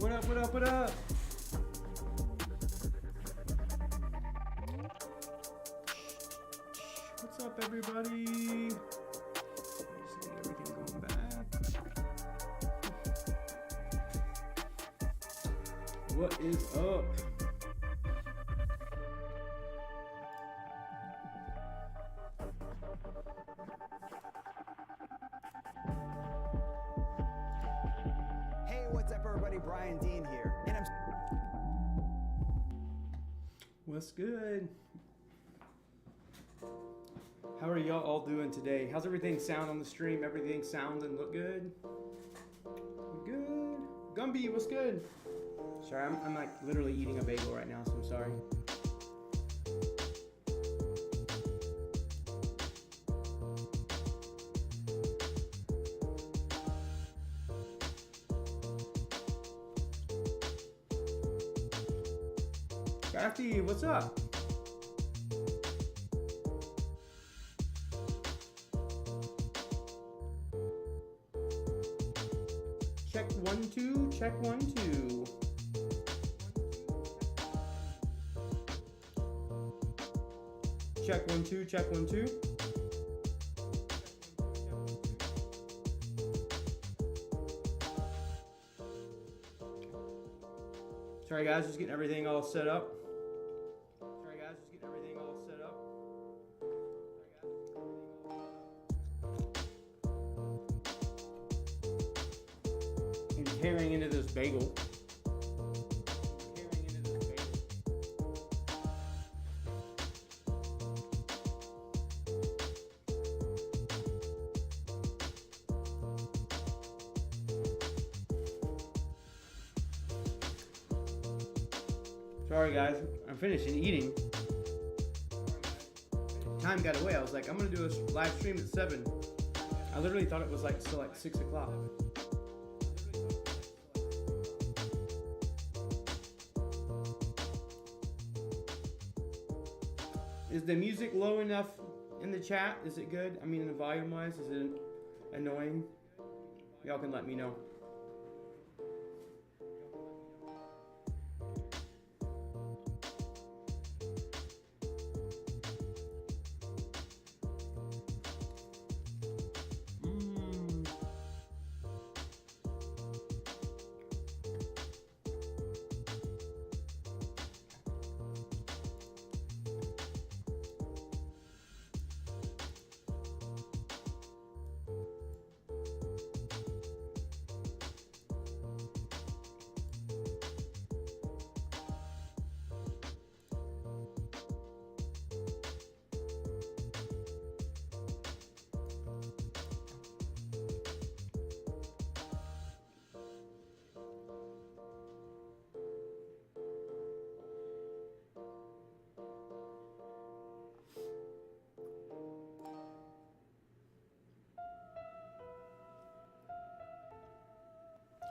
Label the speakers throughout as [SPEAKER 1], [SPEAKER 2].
[SPEAKER 1] What up, what up, what up? What's up, everybody? Just getting everything going back. What is up?
[SPEAKER 2] What's up, everybody? Brian Dean here, and I'm.
[SPEAKER 1] What's good? How are y'all all doing today? How's everything sound on the stream? Everything sound and look good? Good. Gumby, what's good? Sorry, I'm like literally eating a bagel right now, so I'm sorry. Crafty, what's up? Check 1 2, check 1 2. Check 1 2, check 1 2. Sorry guys, just getting everything all set up. Tearing into this bagel. Sorry guys, I'm finishing eating. Time got away. I was like, I'm gonna do a live stream at 7. I literally thought it was like still like 6 o'clock. Is the music low enough in the chat? Is it good? I mean, in the volume wise, is it annoying? Y'all can let me know.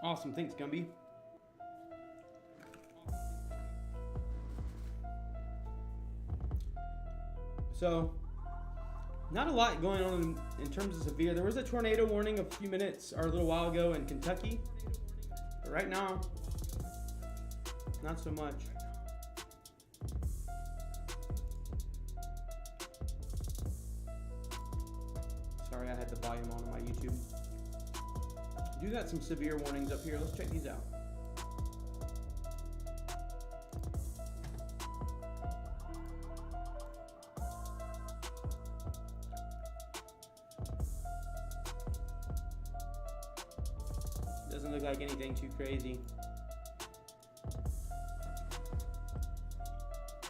[SPEAKER 1] Awesome, thanks Gumby. So, not a lot going on in terms of severe. There was a tornado warning a few minutes or a little while ago in Kentucky, but right now, not so much. Sorry, I had the volume on my YouTube. Do got some severe warnings up here. Let's check these out. Doesn't look like anything too crazy.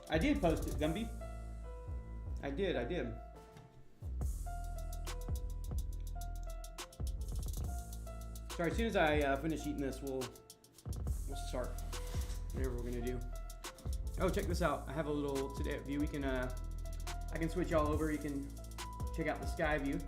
[SPEAKER 1] I did post it, Gumby. I did. Sorry, as soon as I finish eating this, we'll start whatever we're gonna do. Oh, check this out. I have a little today view. We can I can switch y'all over. You can check out the sky view.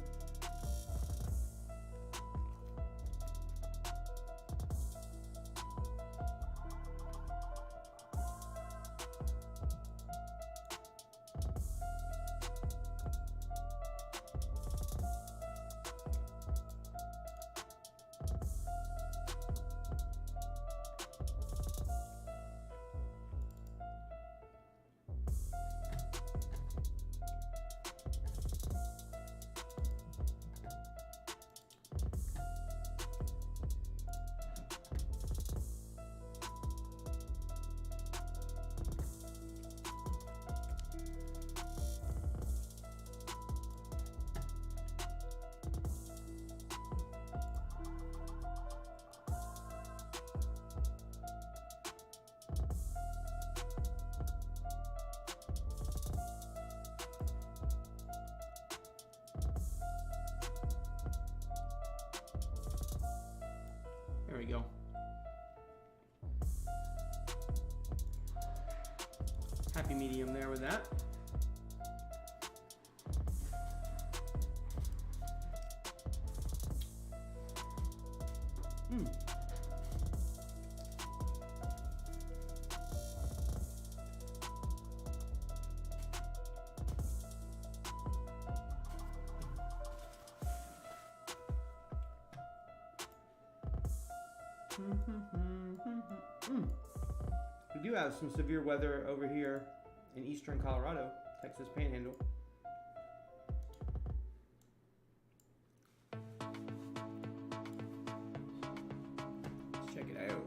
[SPEAKER 1] we go. Happy medium there with that. We do have some severe weather over here in eastern Colorado, Texas Panhandle. Let's check it out.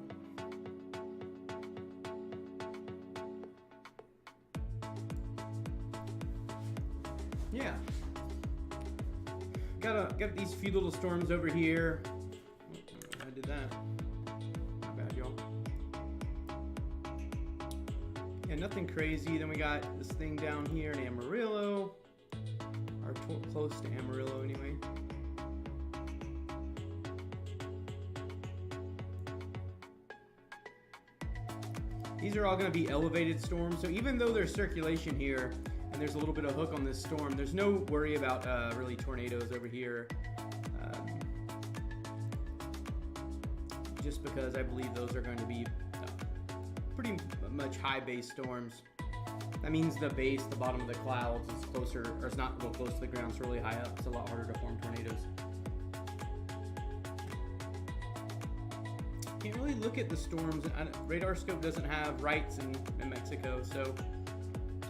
[SPEAKER 1] Yeah. Got these few little storms over here. I did that. Not bad, y'all. Yeah, nothing crazy. Then we got this thing down here in Amarillo, or close to Amarillo anyway. These are all going to be elevated storms, so even though there's circulation here and there's a little bit of hook on this storm, there's no worry about really tornadoes over here. Just because I believe those are going to be pretty much high base storms. That means the base, the bottom of the clouds, is closer, or it's not real close to the ground, it's really high up. It's a lot harder to form tornadoes. Can't really look at the storms. Radar scope doesn't have rights in Mexico, so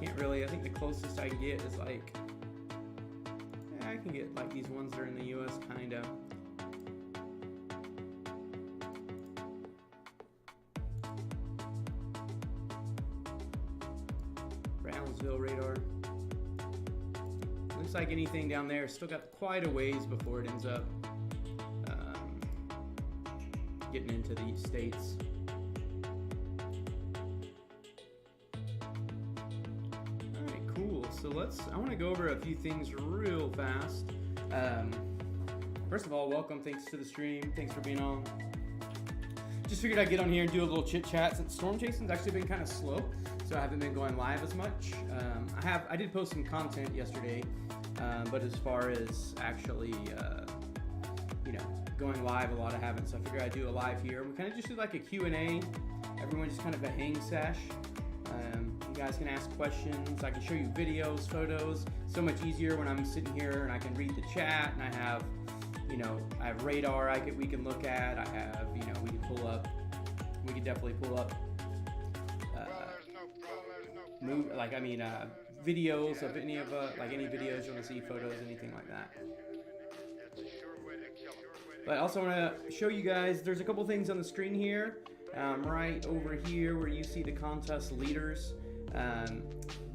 [SPEAKER 1] can't really. I think the closest I can get is like, yeah, I can get like these ones that are in the U.S. kind of. Brownsville radar. Looks like anything down there still got quite a ways before it ends up getting into these states. Alright, cool. So I want to go over a few things real fast. First of all, welcome. Thanks to the stream. Thanks for being on. Just figured I'd get on here and do a little chit chat since storm chasing's actually been kind of slow, so I haven't been going live as much. I did post some content yesterday, but as far as actually, going live, a lot I haven't, so I figured I'd do a live here. We kind of just do like a Q&A. Everyone just kind of a hang sesh. You guys can ask questions. I can show you videos, photos. So much easier when I'm sitting here and I can read the chat, and I have, I have radar we can look at. I have, we can pull up. We can definitely pull up videos of any videos you want to see, photos, anything like that. But I also want to show you guys, there's a couple things on the screen here. Right over here where you see the contest leaders.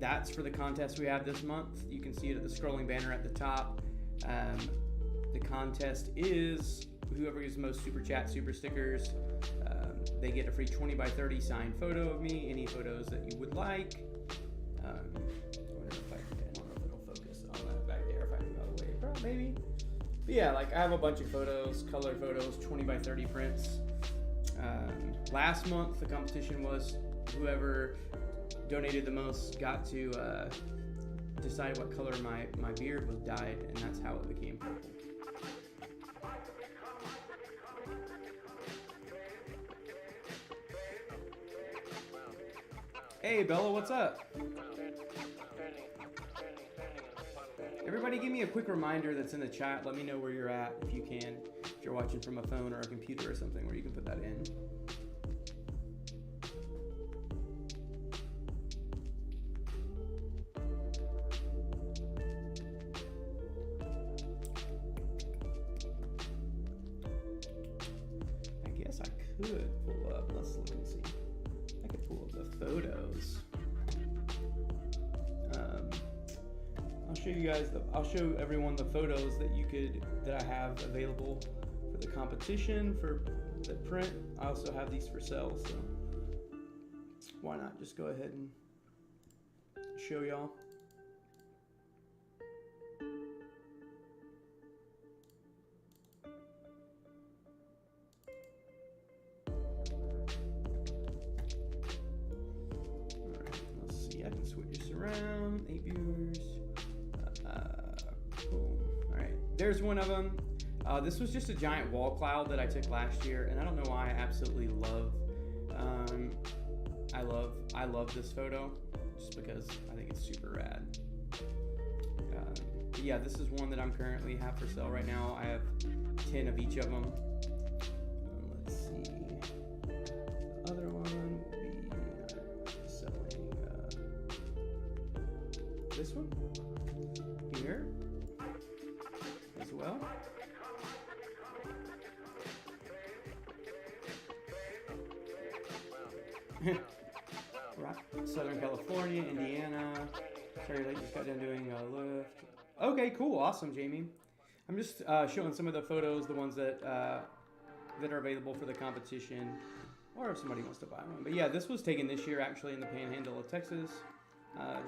[SPEAKER 1] That's for the contest we have this month. You can see it at the scrolling banner at the top. The contest is whoever gives the most super chat, super stickers. They get a free 20 by 30 signed photo of me, any photos that you would like. I don't know if it'll focus on that back there if I move out of the way. Probably, maybe. But yeah, I have a bunch of photos, color photos, 20 by 30 prints. Last month, the competition was whoever donated the most got to decide what color my beard was dyed, and that's how it became purple. Hey Bella, what's up? Everybody give me a quick reminder that's in the chat. Let me know where you're at if you can. If you're watching from a phone or a computer or something where you can put that in. I guess I could pull up. Let's look and see. I could pull up the photos. I'll show you guys I'll show everyone the photos that I have available for the competition, for the print. I also have these for sale, so why not just go ahead and show y'all. 8 viewers. Cool. All right, there's one of them. This was just a giant wall cloud that I took last year, and I don't know why I absolutely love. I love this photo just because I think it's super rad. But yeah, this is one that I'm currently have for sale right now. I have 10 of each of them. Let's see. The other one will be selling this one here as well. Right. Southern California, Indiana. Sorry, late, just got done doing a lift. Okay, cool, awesome, Jamie. I'm just showing some of the photos, the ones that that are available for the competition, or if somebody wants to buy one. But yeah, this was taken this year actually in the Panhandle of Texas.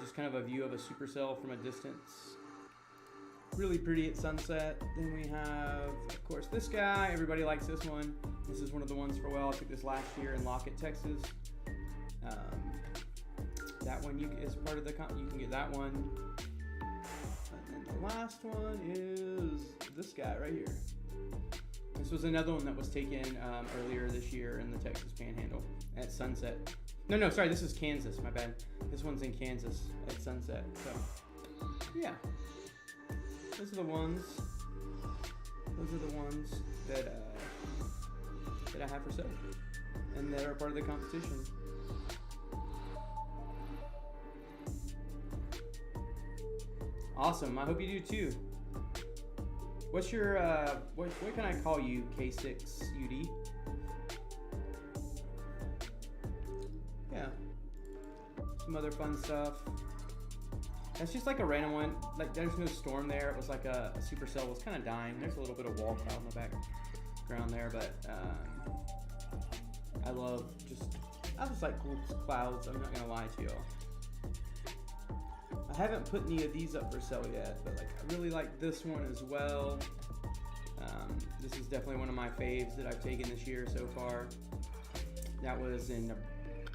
[SPEAKER 1] Just kind of a view of a supercell from a distance. Really pretty at sunset. Then we have, of course, this guy. Everybody likes this one. This is one of the ones for well. I took this last year in Lockett, Texas. That one is part of the you can get that one. And then the last one is this guy right here. This was another one that was taken earlier this year in the Texas Panhandle at sunset. No, sorry, this is Kansas. My bad. This one's in Kansas at sunset. So, yeah. Those are the ones. Those are the ones that I have for sale, and that are part of the competition. Awesome. I hope you do too. What's your what can I call you? K6UD. Yeah. Some other fun stuff. That's just like a random one. Like there's no storm there. It was like a supercell was kind of dying. There's a little bit of wall cloud in the background there, but I just like cool clouds. I'm not gonna lie to y'all. I haven't put any of these up for sale yet, but like I really like this one as well. This is definitely one of my faves that I've taken this year so far. That was in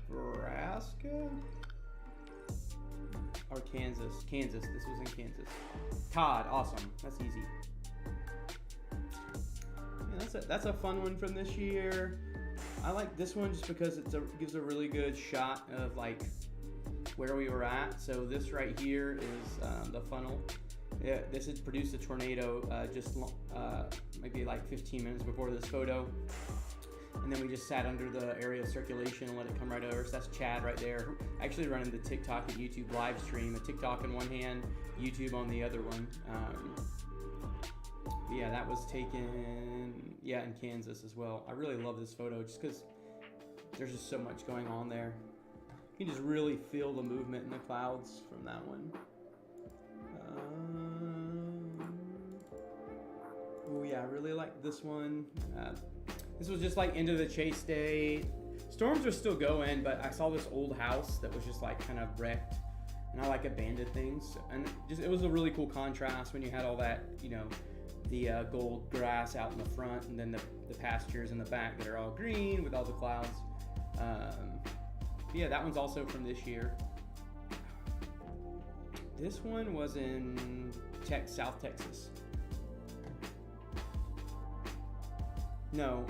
[SPEAKER 1] Nebraska or Kansas. Kansas. This was in Kansas. Todd, awesome. That's easy. Yeah, that's a fun one from this year. I like this one just because it gives a really good shot of like where we were at. So this right here is the funnel. Yeah, this had produced a tornado just maybe like 15 minutes before this photo. And then we just sat under the area of circulation and let it come right over. So that's Chad right there, actually running the TikTok and YouTube live stream. A TikTok in one hand, YouTube on the other one. Yeah, that was taken, in Kansas as well. I really love this photo just because there's just so much going on there. You can just really feel the movement in the clouds from that one. Oh yeah, I really like this one. This was just like end of the chase day. Storms are still going, but I saw this old house that was just like kind of wrecked, and I like abandoned things. And it was a really cool contrast when you had all that, the gold grass out in the front, and then the pastures in the back that are all green with all the clouds. Yeah, that one's also from this year. This one was in South Texas. No,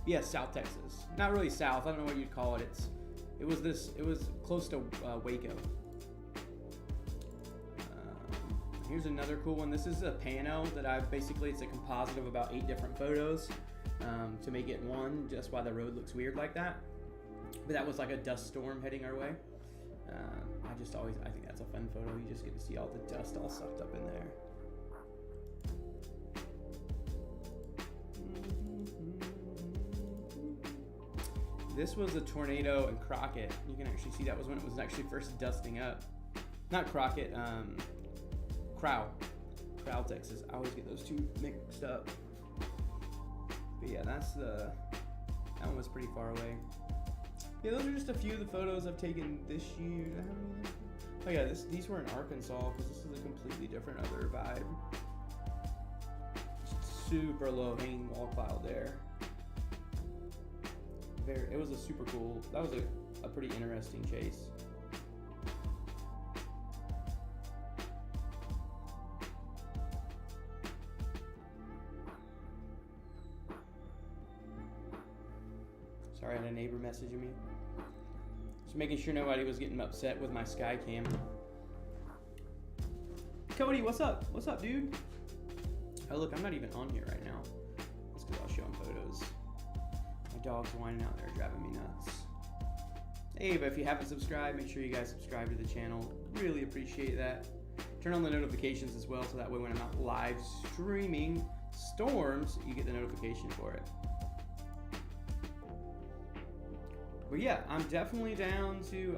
[SPEAKER 1] yeah, South Texas. Not really south. I don't know what you'd call it. It was close to Waco. Here's another cool one. This is a pano that it's a composite of about 8 different photos to make it one. Just why the road looks weird like that. But that was like a dust storm heading our way. I think that's a fun photo. You just get to see all the dust all sucked up in there. This was a tornado in Crockett. You can actually see that was when it was actually first dusting up. Not Crockett, Crowell, Texas. I always get those two mixed up. But yeah, that one was pretty far away. Yeah, those are just a few of the photos I've taken this year. Oh yeah, these were in Arkansas because this is a completely different other vibe. Just super low hanging wall cloud there. It was a super cool. That was a pretty interesting chase. Sorry, I had a neighbor messaging me. Just making sure nobody was getting upset with my sky cam. Cody, what's up? What's up, dude? Oh, look, I'm not even on here right now. That's because I'll show him photos. My dog's whining out there, driving me nuts. Hey, but if you haven't subscribed, make sure you guys subscribe to the channel. Really appreciate that. Turn on the notifications as well, so that way when I'm not live streaming storms, you get the notification for it. But yeah, I'm definitely down to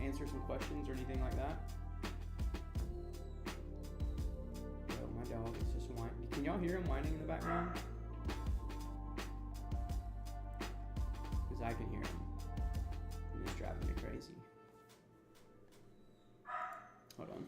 [SPEAKER 1] answer some questions or anything like that. Oh, my dog is just whining. Can y'all hear him whining in the background? Because I can hear him. He's driving me crazy. Hold on.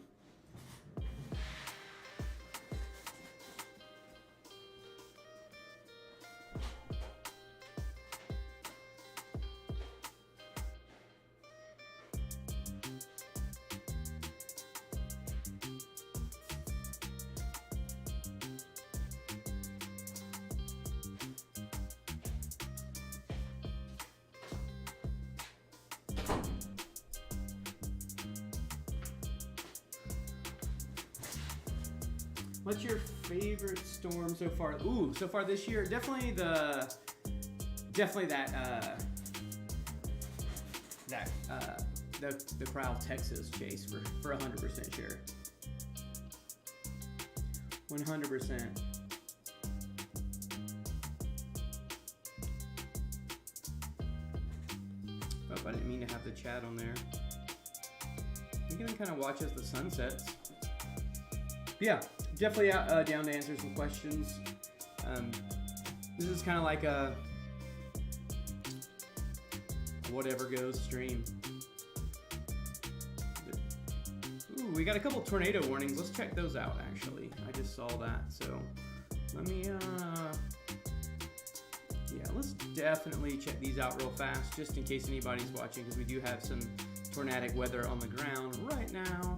[SPEAKER 1] What's your favorite storm so far? Ooh, so far this year, definitely that the Crowell, Texas chase for 100% sure. 100%. Oh, I didn't mean to have the chat on there. You can kind of watch as the sun sets. Yeah, definitely down to answer some questions. This is kind of like a whatever goes stream. Ooh, we got a couple tornado warnings. Let's check those out, actually. I just saw that, so let me, yeah, let's definitely check these out real fast, just in case anybody's watching, because we do have some tornadic weather on the ground right now.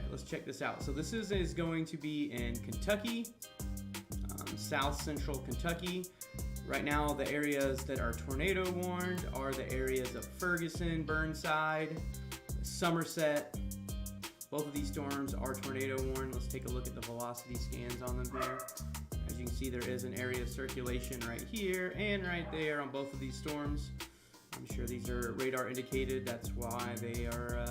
[SPEAKER 1] Let's check this out. So this is going to be in Kentucky, south central Kentucky. Right now, the areas that are tornado warned are the areas of Ferguson, Burnside, Somerset. Both of these storms are tornado warned. Let's take a look at the velocity scans on them here. As you can see, there is an area of circulation right here and right there on both of these storms. I'm sure these are radar indicated. That's why they are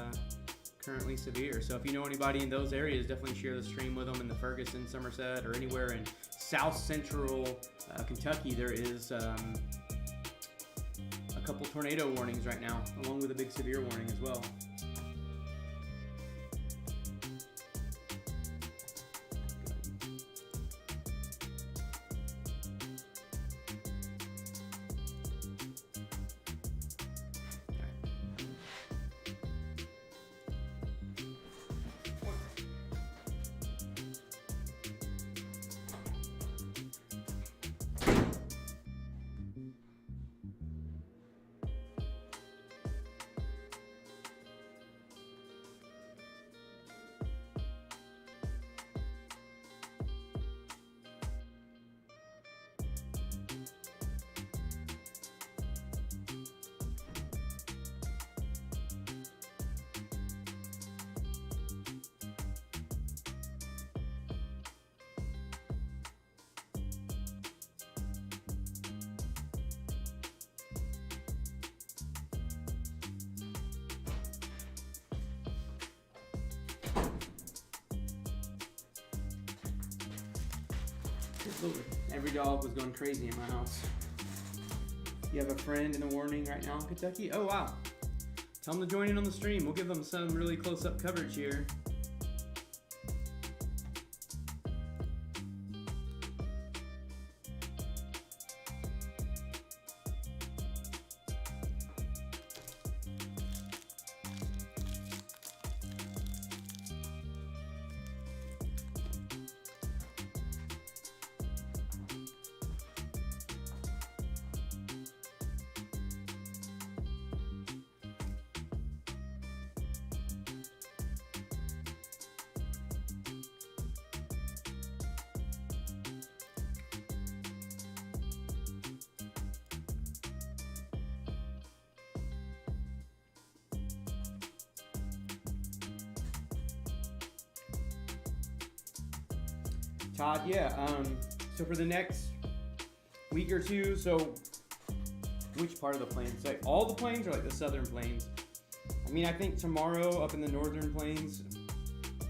[SPEAKER 1] currently severe. So if you know anybody in those areas, definitely share the stream with them in the Ferguson, Somerset, or anywhere in south central Kentucky. There is a couple tornado warnings right now, along with a big severe warning as well. Every dog was going crazy in my house. You have a friend in a warning right now in Kentucky? Oh, wow. Tell them to join in on the stream. We'll give them some really close-up coverage here. Todd, yeah. So for the next week or two, so which part of the plains? Like all the plains or like the southern plains? I mean, I think tomorrow up in the northern plains,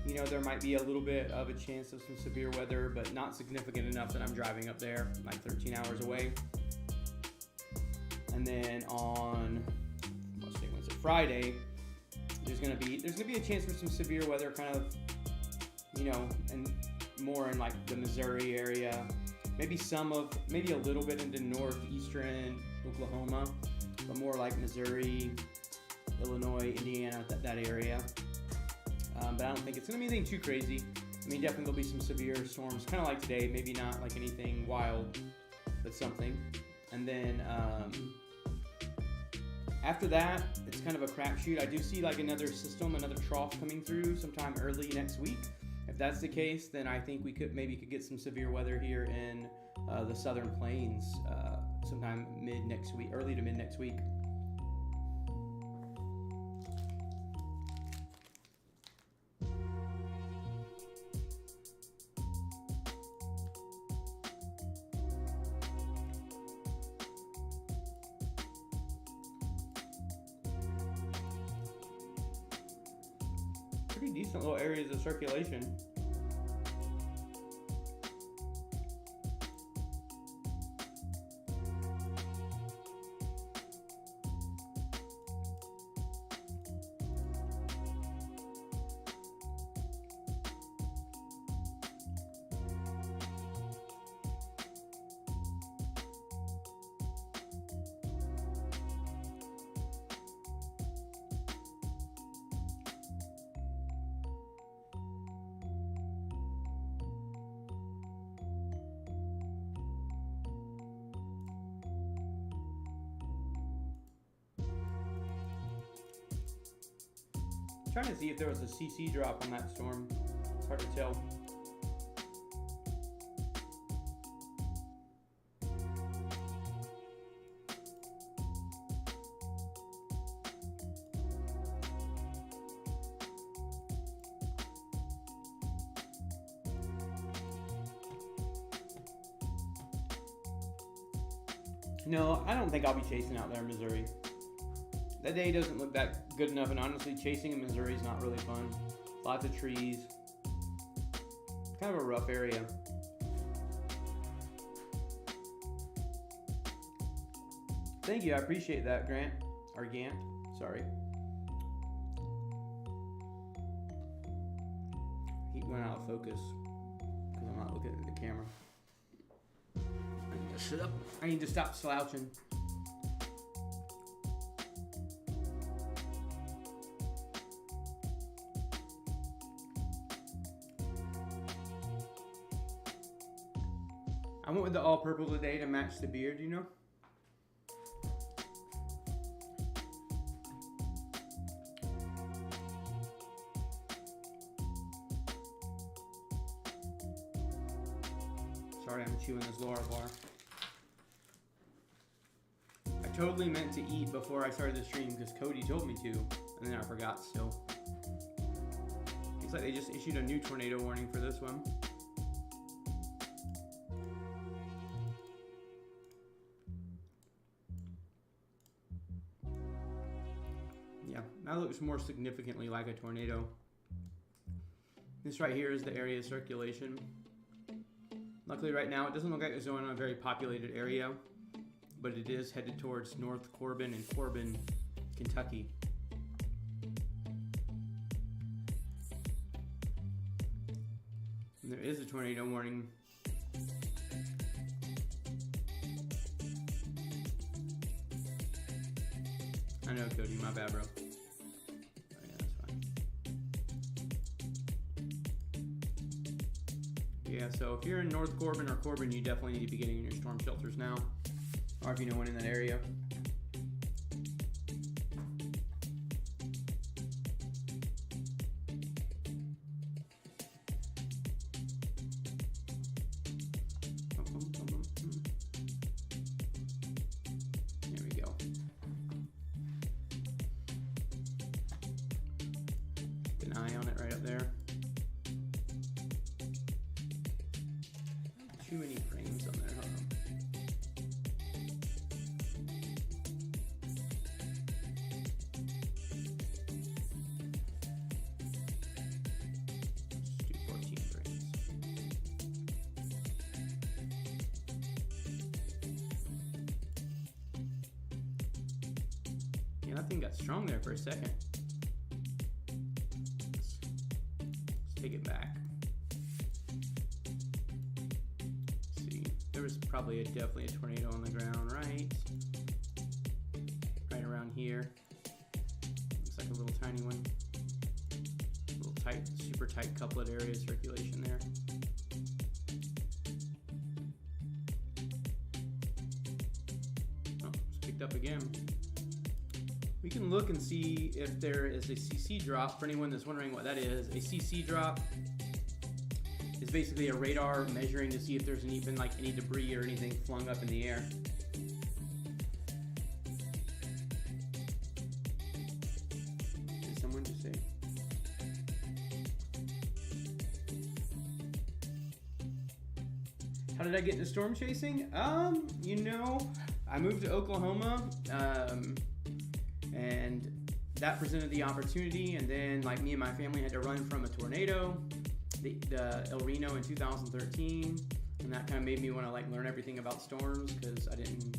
[SPEAKER 1] you know, there might be a little bit of a chance of some severe weather, but not significant enough that I'm driving up there, like 13 hours away. And then on Friday, there's gonna be a chance for some severe weather, kind of, you know, and more in like the Missouri area, maybe a little bit into northeastern Oklahoma, but more like Missouri, Illinois, Indiana, that area. But I don't think it's gonna be anything too crazy. I mean, definitely there'll be some severe storms, kind of like today, maybe not like anything wild, but something. And then after that, it's kind of a crapshoot. I do see like another trough coming through sometime early next week. If that's the case, then I think we could get some severe weather here in the southern plains sometime early to mid next week. Pretty decent little areas of circulation. Trying to see if there was a CC drop on that storm. It's hard to tell. No, I don't think I'll be chasing out there in Missouri. That day doesn't look that good enough, and honestly, chasing in Missouri is not really fun. Lots of trees. Kind of a rough area. Thank you, I appreciate that, Grant. Or Gant, sorry. I keep going out of focus because I'm not looking at the camera. I need to sit up. I need to stop slouching. I went with the all purple today to match the beard, you know? Sorry, I'm chewing this Laura bar. I totally meant to eat before I started the stream because Cody told me to, and then I forgot still. Looks like they just issued a new tornado warning for this one. That looks more significantly like a tornado. This right here is the area of circulation. Luckily right now it doesn't look like it's going on a very populated area, but it is headed towards North Corbin and Corbin, Kentucky. And there is a tornado warning. I know, Cody, my bad, bro. Yeah, so if you're in North Corbin or Corbin, you definitely need to be getting in your storm shelters now, or if you know one in that area. There we go. Keep an eye on it right up there. Man, that thing got strong there for a second. Let's take it back. Let's see, there was probably definitely a tornado on the ground, right around here. Looks like a little tiny one. A little tight, super tight couplet area of circulation there. Oh, it's picked up again. We can look and see if there is a CC drop. For anyone that's wondering what that is, a CC drop is basically a radar measuring to see if there's even like any debris or anything flung up in the air. Did someone just say? How did I get into storm chasing? You know, I moved to Oklahoma, and that presented the opportunity, and then like me and my family had to run from a tornado, the El Reno in 2013, and that kind of made me want to like learn everything about storms, because I didn't,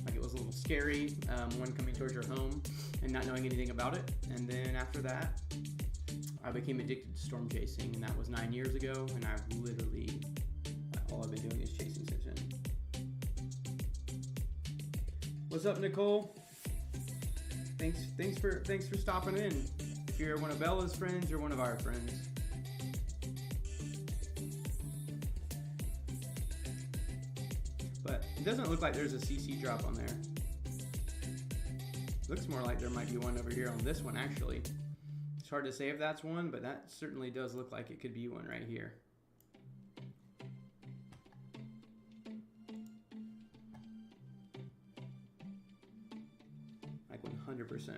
[SPEAKER 1] like, it was a little scary, one coming towards your home and not knowing anything about it. And then after that, I became addicted to storm chasing, and that was 9 years ago, and I've literally, all I've been doing is chasing since then. What's up, Nicole? Thanks for stopping in. If you're one of Bella's friends or one of our friends. But it doesn't look like there's a CC drop on there. Looks more like there might be one over here on this one, actually. It's hard to say if that's one, but that certainly does look like it could be one right here. Like 100%.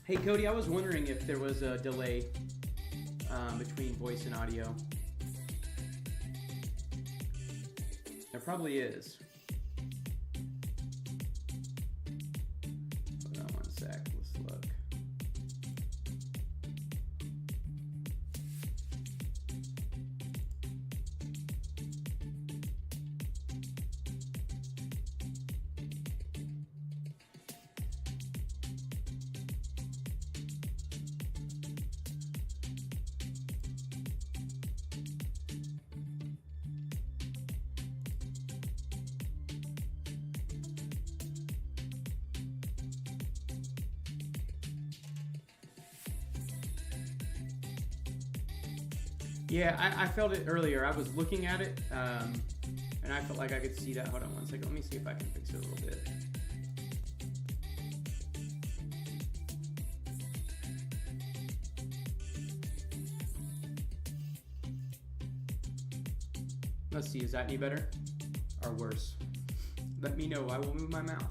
[SPEAKER 1] Hey Cody, I was wondering if there was a delay between voice and audio. There probably is. Hold on one sec, let's look. Yeah, I felt it earlier. I was looking at it, and I felt like I could see that. Hold on one second. Let me see if I can fix it a little bit. Let's see, is that any better or worse? Let me know. I will move my mouth.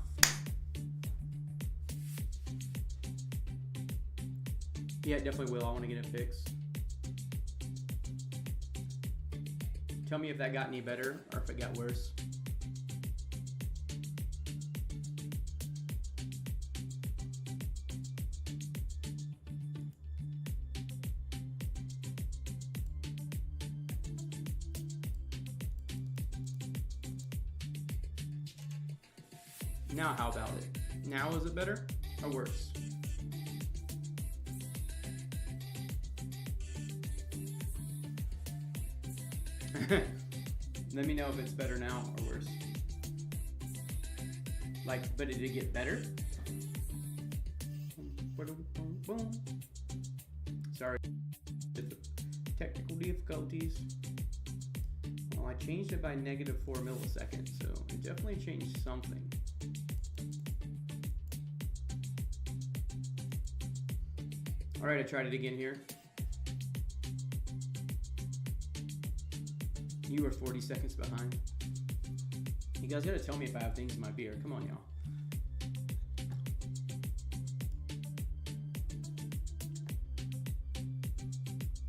[SPEAKER 1] Yeah, it definitely will. I want to get it fixed. Tell me if that got any better or if it got worse. Now how about it? Now is it better or worse? Let me know if it's better now or worse. Like, but did it get better? Sorry, technical difficulties. Well, I changed it by -4 milliseconds, so it definitely changed something. All right, I tried it again here. You were 40 seconds behind. You guys gotta tell me if I have things in my beer. Come on, y'all.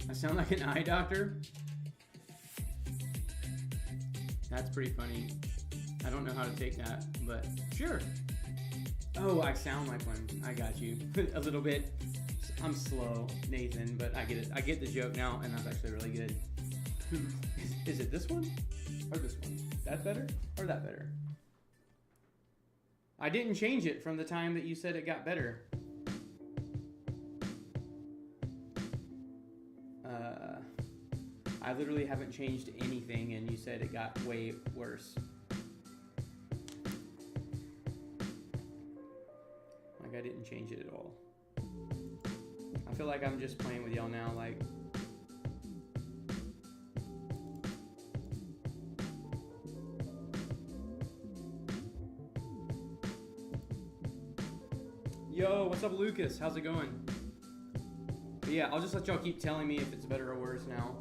[SPEAKER 1] I sound like an eye doctor? That's pretty funny. I don't know how to take that, but sure. Oh, I sound like one. I got you. A little bit. I'm slow, Nathan, but I get it. I get the joke now, and that's actually really good. Is it this one or this one? That better or that better? I didn't change it from the time that you said it got better. I literally haven't changed anything, and you said it got way worse. Like, I didn't change it at all. I feel like I'm just playing with y'all now, like... Yo, what's up, Lucas? How's it going? But yeah, I'll just let y'all keep telling me if it's better or worse now.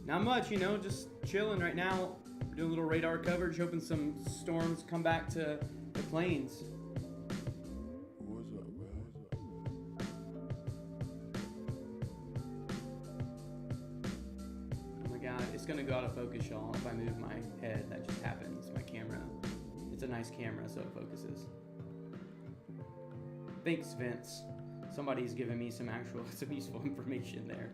[SPEAKER 1] Not much, you know, just chilling right now. We're doing a little radar coverage, hoping some storms come back to the plains.
[SPEAKER 3] What's up, man?
[SPEAKER 1] Oh my god, it's gonna go out of focus, y'all, if I move my head. That just happens. My camera. It's a nice camera, so it focuses. Thanks, Vince. Somebody's giving me some useful information there.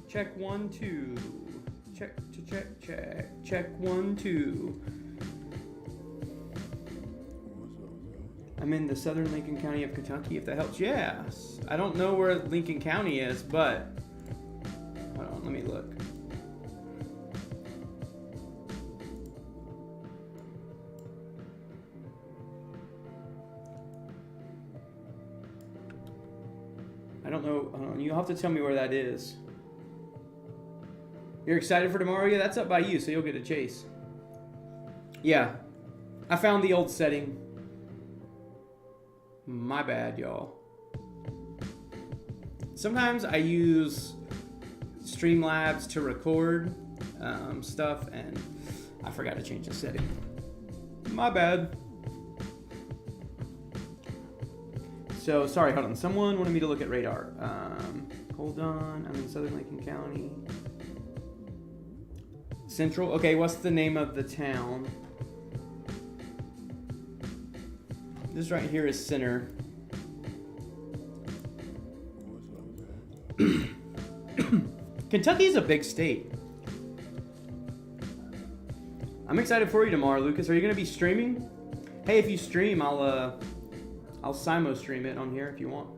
[SPEAKER 1] Check 1 2. Check 1 2. I'm in the southern Lincoln County of Kentucky, if that helps. Yes. I don't know where Lincoln County is, but hold on, let me look. I don't know. You'll have to tell me where that is. You're excited for tomorrow? Yeah, that's up by you, so you'll get a chase. Yeah. I found the old setting. My bad, y'all. Sometimes I use Streamlabs to record stuff, and I forgot to change the setting. My bad. So, sorry, hold on. Someone wanted me to look at radar. Hold on. I'm in southern Lincoln County. Central. Okay, what's the name of the town? This right here is center. Kentucky is a big state. I'm excited for you tomorrow, Lucas. Are you going to be streaming? Hey, if you stream, I'll Simo stream it on here if you want.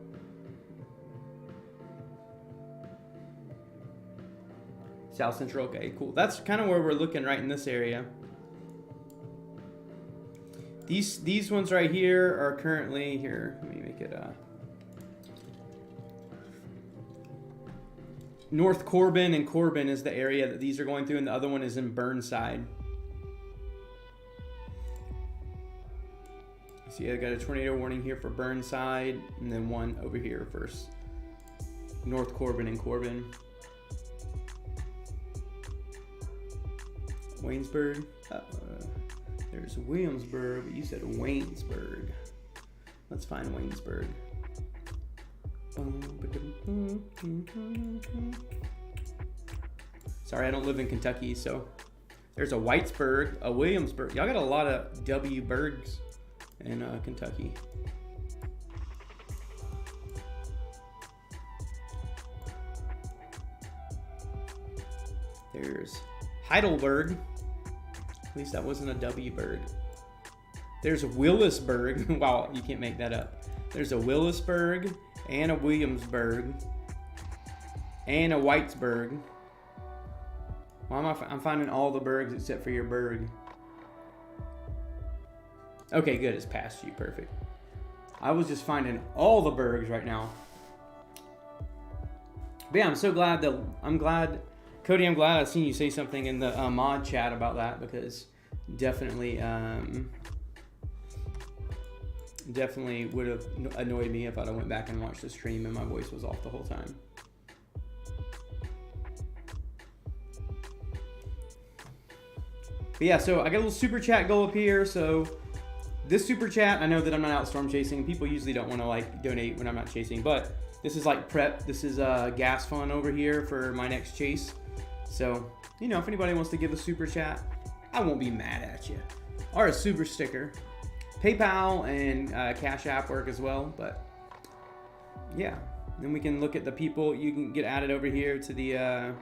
[SPEAKER 1] South Central, okay, cool. That's kind of where we're looking, right in this area. These ones right here are currently here. Let me make it North Corbin and Corbin is the area that these are going through, and the other one is in Burnside. See, I got a tornado warning here for Burnside, and then one over here for North Corbin and Corbin. Waynesburg. There's Williamsburg, but you said Waynesburg. Let's find Waynesburg. Sorry, I don't live in Kentucky, so there's a Whitesburg, a Williamsburg. Y'all got a lot of W Bergs in Kentucky. There's Heidelberg. At least that wasn't a W Berg. There's a Willisburg. Wow, you can't make that up. There's a Willisburg and a Williamsburg and a Whitesburg. Why am I'm finding all the Bergs except for your Berg. Okay, good. It's past you. Perfect. I was just finding all the Bergs right now. But yeah, I'm so glad that Cody, I'm glad I've seen you say something in the mod chat about that, because definitely Definitely would have annoyed me if I'd have went back and watched the stream and my voice was off the whole time. But yeah, so I got a little super chat goal up here. So this super chat, I know that I'm not out storm chasing. People usually don't want to like donate when I'm not chasing, but this is like prep. This is gas fund over here for my next chase. So, you know, if anybody wants to give a super chat, I won't be mad at you. Or a super sticker. PayPal and Cash App work as well, but yeah. Then we can look at the people. You can get added over here to the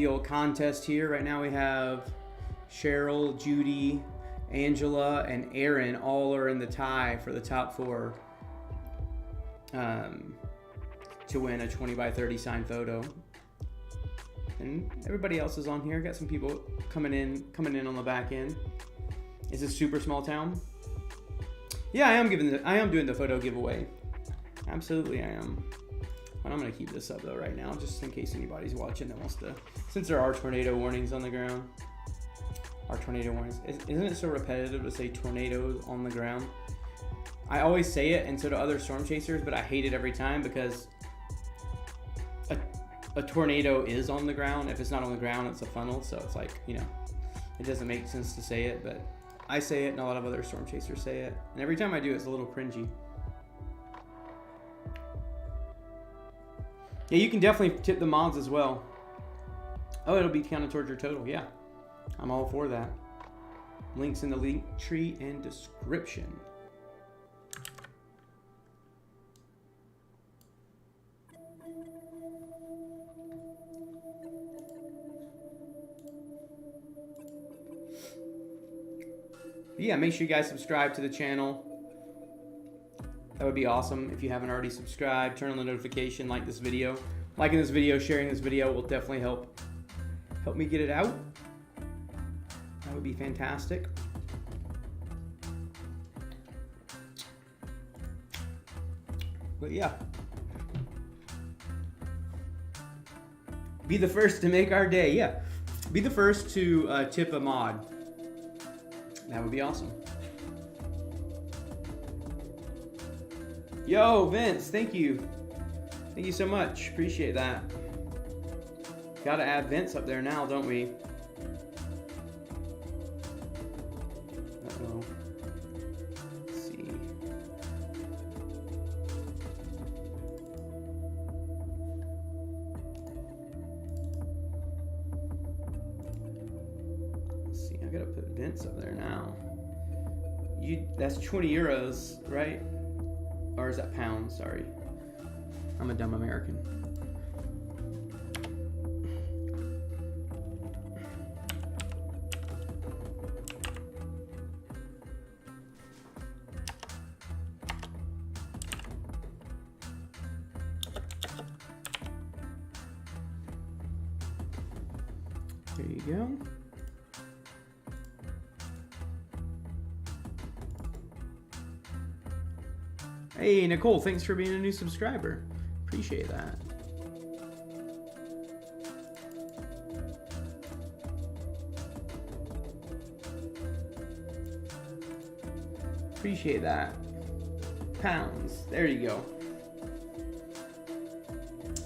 [SPEAKER 1] old contest here. Right now we have Cheryl, Judy, Angela, and Aaron all are in the tie for the top 4 to win a 20 by 30 signed photo. And everybody else is on here. Got some people coming in on the back end. Is this super small town? Yeah, I am doing the photo giveaway. Absolutely, I am. And I'm gonna keep this up though right now, just in case anybody's watching that wants to. Since there are tornado warnings on the ground. Our tornado warnings. Isn't it so repetitive to say tornadoes on the ground? I always say it, and so do other storm chasers, but I hate it every time because a tornado is on the ground. If it's not on the ground, it's a funnel. So it's like, you know, it doesn't make sense to say it, but I say it, and a lot of other storm chasers say it. And every time I do, it's a little cringy. Yeah, you can definitely tip the mods as well. Oh, it'll be counted towards your total. Yeah, I'm all for that. Links in the link tree and description. Yeah, make sure you guys subscribe to the channel. That would be awesome. If you haven't already subscribed, turn on the notification, like this video. Liking this video, sharing this video will definitely help me get it out. That would be fantastic. But yeah. Be the first to make our day. Yeah. Be the first to tip a mod. That would be awesome. Yo, Vince, thank you. Thank you so much. Appreciate that. Gotta add Vince up there now, don't we? Uh-oh. Let's see. Let's see, I gotta put Vince up there now. That's 20 euros, right? Or is that pounds? Sorry. I'm a dumb American. There you go. Hey, Nicole, thanks for being a new subscriber. Appreciate that. Appreciate that. Pounds. There you go.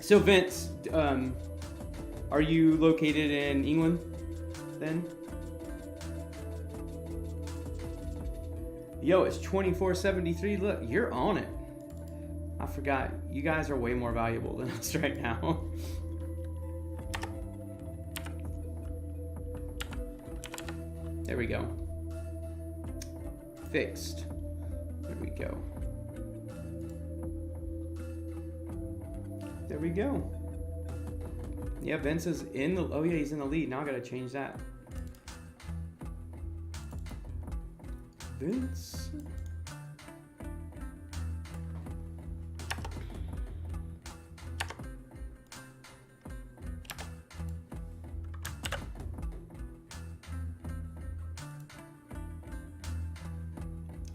[SPEAKER 1] So, Vince, are you located in England then? Yo, it's 24.73. Look, you're on it. I forgot. You guys are way more valuable than us right now. There we go. Fixed. There we go. There we go. Yeah, Vince is in the... Oh, yeah, he's in the lead. Now I gotta change that. Vince.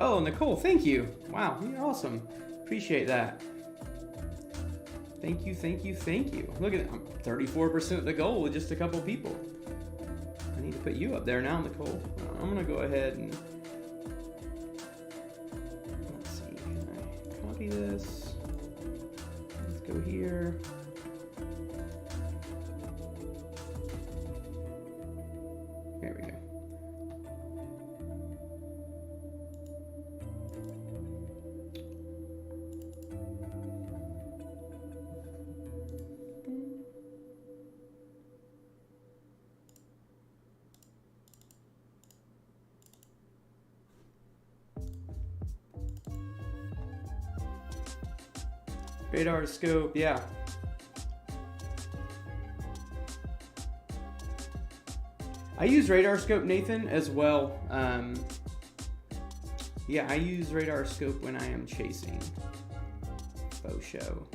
[SPEAKER 1] Oh, Nicole, thank you. Wow, you're awesome. Appreciate that. Thank you, thank you, thank you. Look at it. I'm 34% of the goal with just a couple people. I need to put you up there now, Nicole. I'm going to go ahead and this. Let's go here. There we go. Radar scope, yeah. I use radar scope, Nathan, as well. Yeah, I use radar scope when I am chasing bow show.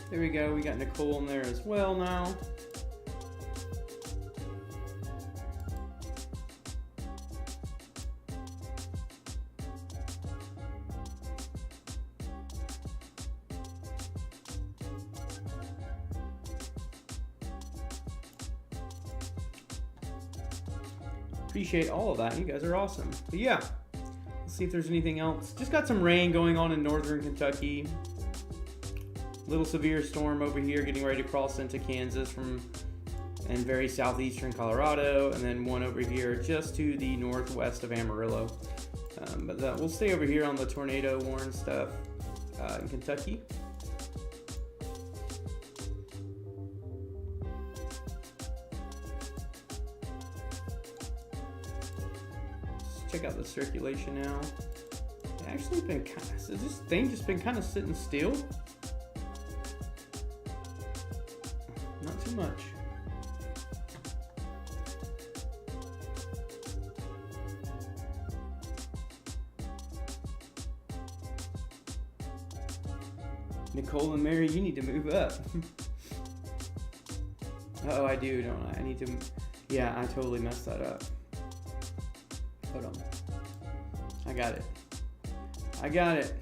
[SPEAKER 1] There we go, we got Nicole in there as well now. Appreciate all of that, you guys are awesome. But yeah, let's see if there's anything else. Just got some rain going on in northern Kentucky. Little severe storm over here getting ready to cross into Kansas and very southeastern Colorado, and then one over here just to the northwest of Amarillo. But we'll stay over here on the tornado warn stuff in Kentucky. Let's check out the circulation now. It's actually been has this thing just been kind of sitting still? Not too much. Nicole and Mary, you need to move up. Oh, I do, don't I? I need to. Yeah, I totally messed that up. Hold on. I got it. I got it.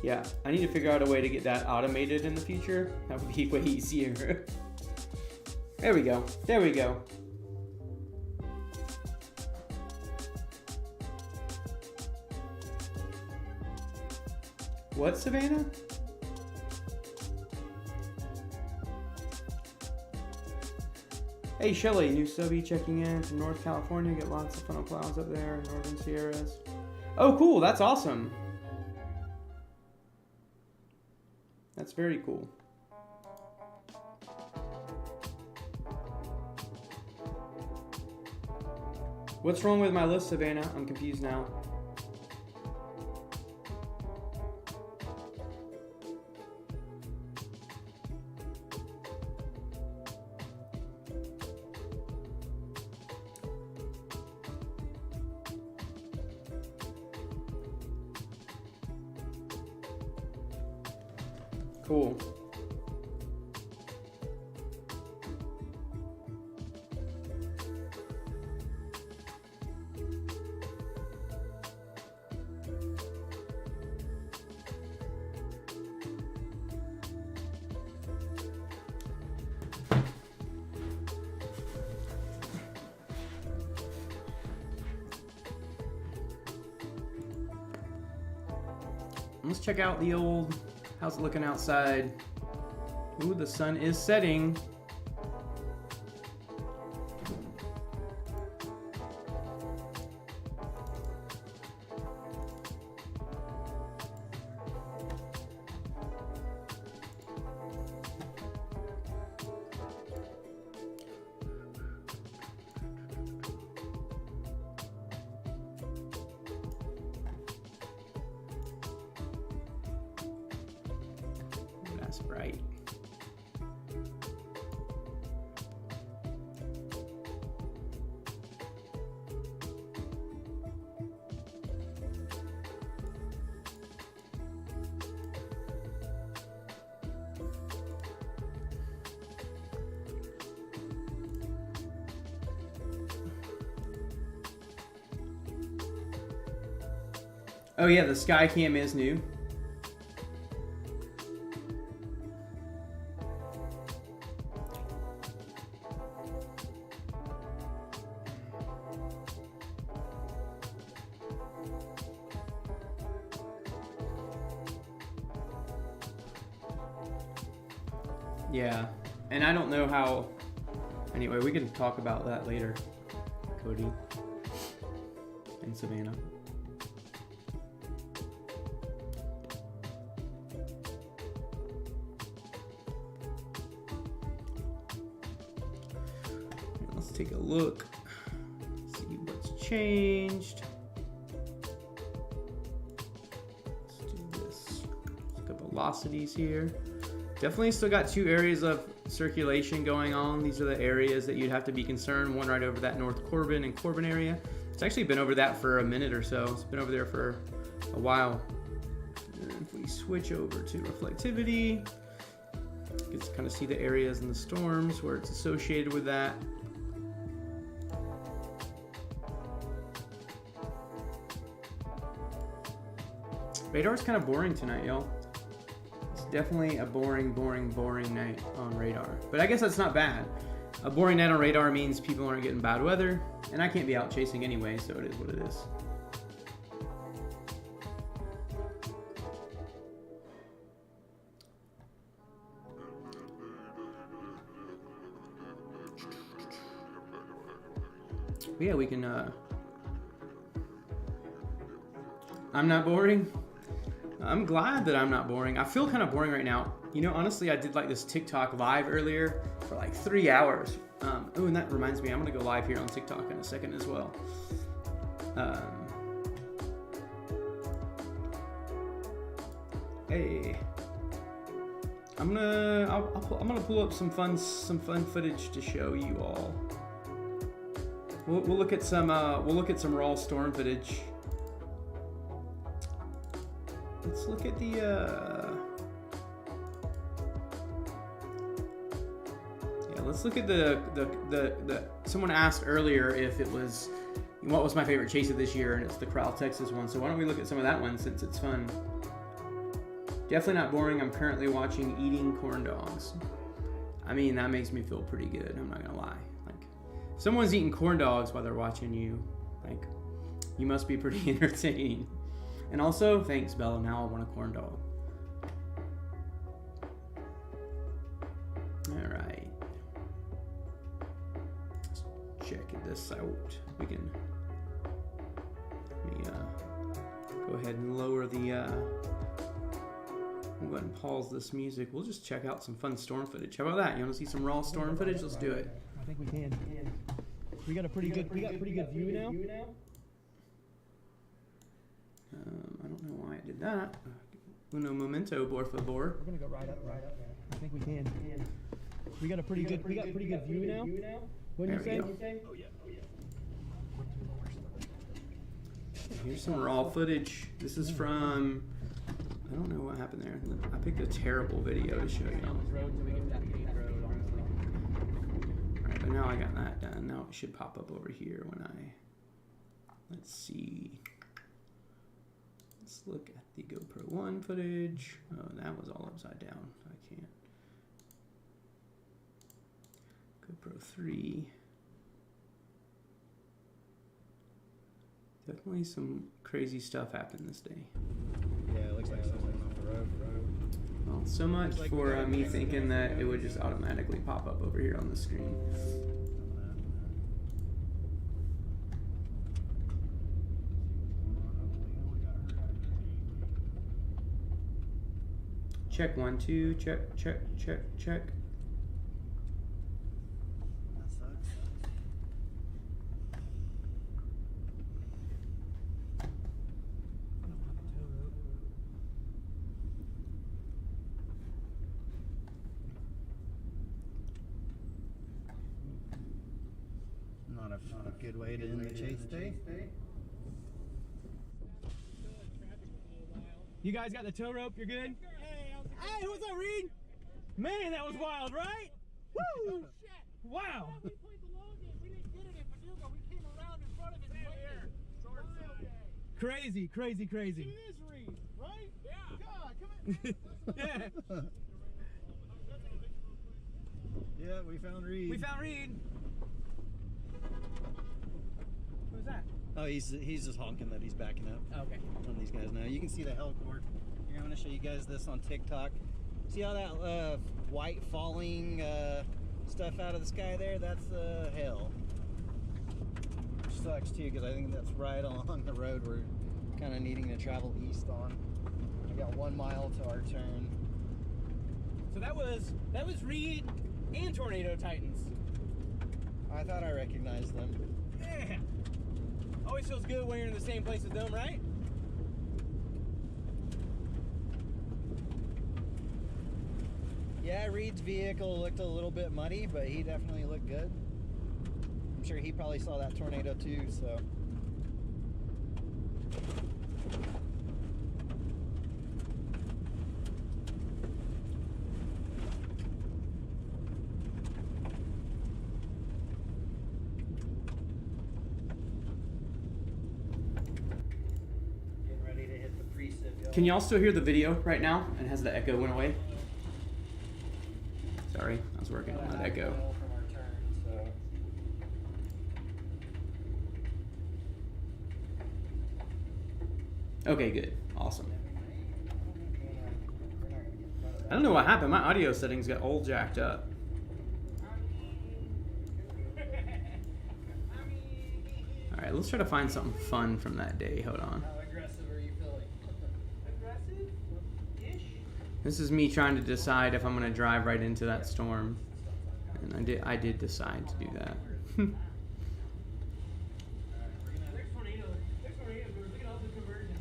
[SPEAKER 1] Yeah, I need to figure out a way to get that automated in the future. That would be way easier. There we go. There we go. What, Savannah? Hey, Shelly, new subby checking in from North California. Get lots of funnel clouds up there in Northern Sierras. Oh, cool. That's awesome. That's very cool. What's wrong with my list, Savannah? I'm confused now. Cool. Let's check out the old. How's it looking outside? Ooh, the sun is setting. That's bright. Oh yeah, the sky cam is new. Yeah, and I don't know how. Anyway, we can talk about that later, Cody and Savannah. Let's take a look, see what's changed. Let's do this. Let's look at velocities here. Definitely still got two areas of circulation going on. These are the areas that you'd have to be concerned. One right over that North Corbin and Corbin area. It's actually been over that for a minute or so. It's been over there for a while. And if we switch over to reflectivity, you can kind of see the areas in the storms where it's associated with that. Radar's kind of boring tonight, y'all. Definitely a boring night on radar. But I guess that's not bad. A boring night on radar means people aren't getting bad weather, and I can't be out chasing anyway, so it is what it is. But yeah, we can, I'm not boring. I'm glad that I'm not boring. I feel kind of boring right now. You know, honestly, I did like this TikTok live earlier for like 3 hours. Oh, and that reminds me, I'm gonna go live here on TikTok in a second as well. Hey, I'm gonna pull up some fun footage to show you all. We'll look at some raw storm footage. Let's look at let's look at the someone asked earlier if it was what was my favorite chase of this year, and it's the Corral, Texas one. So why don't we look at some of that one since it's fun. Definitely not boring. I'm currently watching Eating Corn Dogs. I mean, that makes me feel pretty good. I'm not gonna lie. Like, if someone's eating corn dogs while they're watching you, like, you must be pretty entertaining. And also, thanks, Bella. Now I want a corn dog. All right. Let's check this out. We can let me go ahead and lower the. We'll go ahead and pause this music. We'll just check out some fun storm footage. How about that? You want to see some raw storm footage? Let's do it.
[SPEAKER 4] I think we can. We got pretty good view now.
[SPEAKER 1] I don't know why I did that. Uno momento, por favor.
[SPEAKER 4] We're gonna go right up there. I think we can. We got pretty good view now. What do you say?
[SPEAKER 1] Oh yeah. Here's some raw footage. This is from. I don't know what happened there. I picked a terrible video to show you. Alright, but now I got that done. Now it should pop up over here when I. Let's see. Let's look at the GoPro 1 footage. Oh, that was all upside down. I can't. GoPro 3. Definitely some crazy stuff happened this day.
[SPEAKER 4] Yeah, it looks like someone off the road.
[SPEAKER 1] Well, so much for me thinking that it would just automatically pop up over here on the screen. Check 1, 2, check.
[SPEAKER 4] That sucks.
[SPEAKER 5] Not a good way to end the chase day.
[SPEAKER 4] You guys got the tow rope? You're good? Hey, what's up, Reed? Man, that was wild, right? Woo! Wow.
[SPEAKER 6] We played the long game. We didn't get it in Paducah. We came around in front of it and played it.
[SPEAKER 4] Crazy, crazy, crazy.
[SPEAKER 6] It is Reed, right? Yeah. God, come on.
[SPEAKER 4] Yeah.
[SPEAKER 5] Yeah, we found Reed.
[SPEAKER 4] We found Reed. Who's that?
[SPEAKER 5] Oh, he's just honking that he's backing up.
[SPEAKER 4] Okay.
[SPEAKER 5] On these guys now. You can see the helicord. Here, I'm going to show you guys this on TikTok. See all that white falling stuff out of the sky there? That's hell. Which sucks too, because I think that's right along the road we're kind of needing to travel east on. We got 1 mile to our turn.
[SPEAKER 4] So that was Reed and Tornado Titans.
[SPEAKER 5] I thought I recognized them.
[SPEAKER 4] Yeah. Always feels good when you're in the same place as them, right?
[SPEAKER 5] Yeah, Reed's vehicle looked a little bit muddy, but he definitely looked good. I'm sure he probably saw that tornado too, so. Getting ready to hit the precip.
[SPEAKER 1] Can y'all still hear the video right now? And has the echo went away? Sorry, I was working on that echo.
[SPEAKER 5] From our turn, so.
[SPEAKER 1] Okay, good. Awesome. I don't know what happened. My audio settings got all jacked up. Alright, let's try to find something fun from that day. Hold on.
[SPEAKER 5] How aggressive are you feeling?
[SPEAKER 6] Aggressive-ish.
[SPEAKER 1] This is me trying to decide if I'm going to drive right into that storm. And I did decide to do that.
[SPEAKER 4] There's tornadoes. There's tornadoes. Look at all the conversions.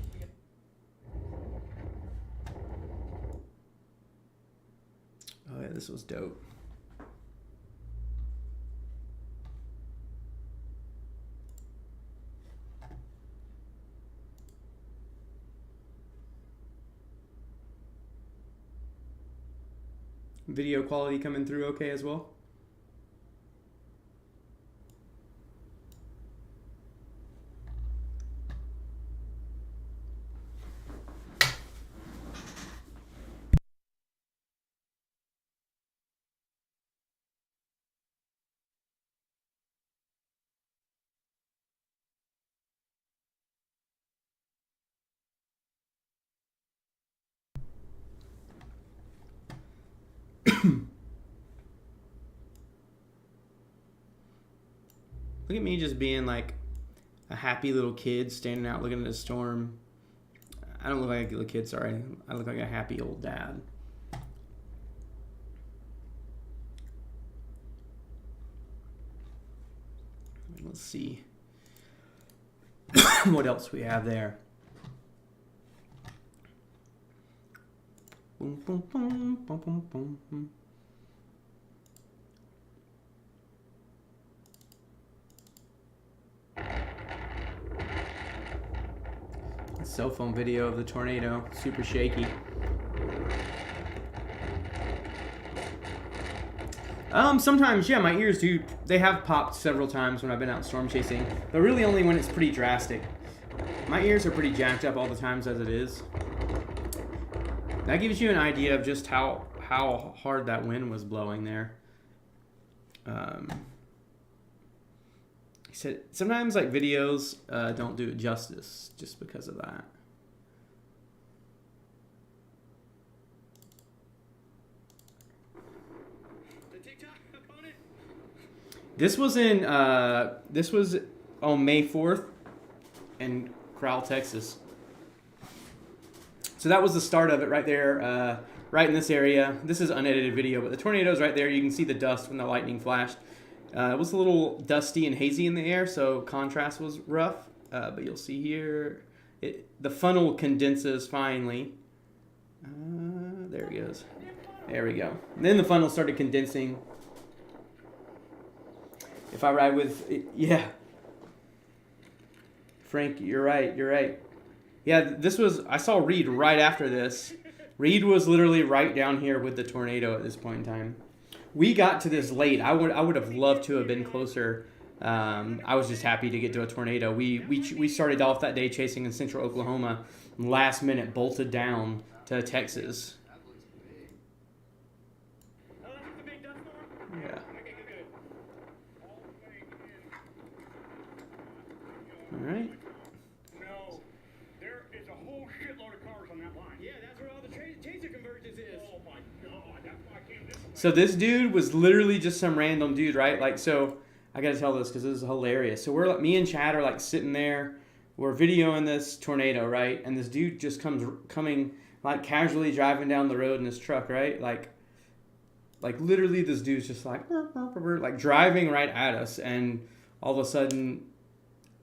[SPEAKER 1] Oh yeah, this was dope. Video quality coming through okay as well? Look at me just being like a happy little kid standing out looking at a storm. I don't look like a little kid, sorry. I look like a happy old dad. Let's see what else we have there. Boom, boom, boom, boom, boom, boom, boom. Cell phone video of the tornado, super shaky. Sometimes, yeah, my ears do. They have popped several times when I've been out storm chasing, but really only when it's pretty drastic. My ears are pretty jacked up all the times as it is. That gives you an idea of just how hard that wind was blowing there. He said sometimes like videos don't do it justice just because of that.
[SPEAKER 4] The TikTok opponent?
[SPEAKER 1] This was on May 4th in Crowell, Texas. So that was the start of it right there, right in this area. This is unedited video, but the tornado's right there. You can see the dust when the lightning flashed. It was a little dusty and hazy in the air, so contrast was rough. But you'll see here, the funnel condenses finally. There it goes. There we go. And then the funnel started condensing. if I ride with, yeah. Frank, you're right. Yeah, this was, I saw Reed right after this. Reed was literally right down here with the tornado at this point in time. We got to this late. I would have loved to have been closer. I was just happy to get to a tornado. We started off that day chasing in central Oklahoma. Last minute bolted down to Texas. Yeah. All right.
[SPEAKER 6] No, there is a whole shitload of cars on that line. Yeah, that's where all the chaser convergence is. Oh my god, that's why I came this way.
[SPEAKER 1] So this dude was literally just some random dude, right? Like, so I gotta tell this because this is hilarious. So we're like, me and Chad are like sitting there, we're videoing this tornado, right? And this dude just coming like casually driving down the road in his truck, right? Like literally this dude's just like driving right at us, and all of a sudden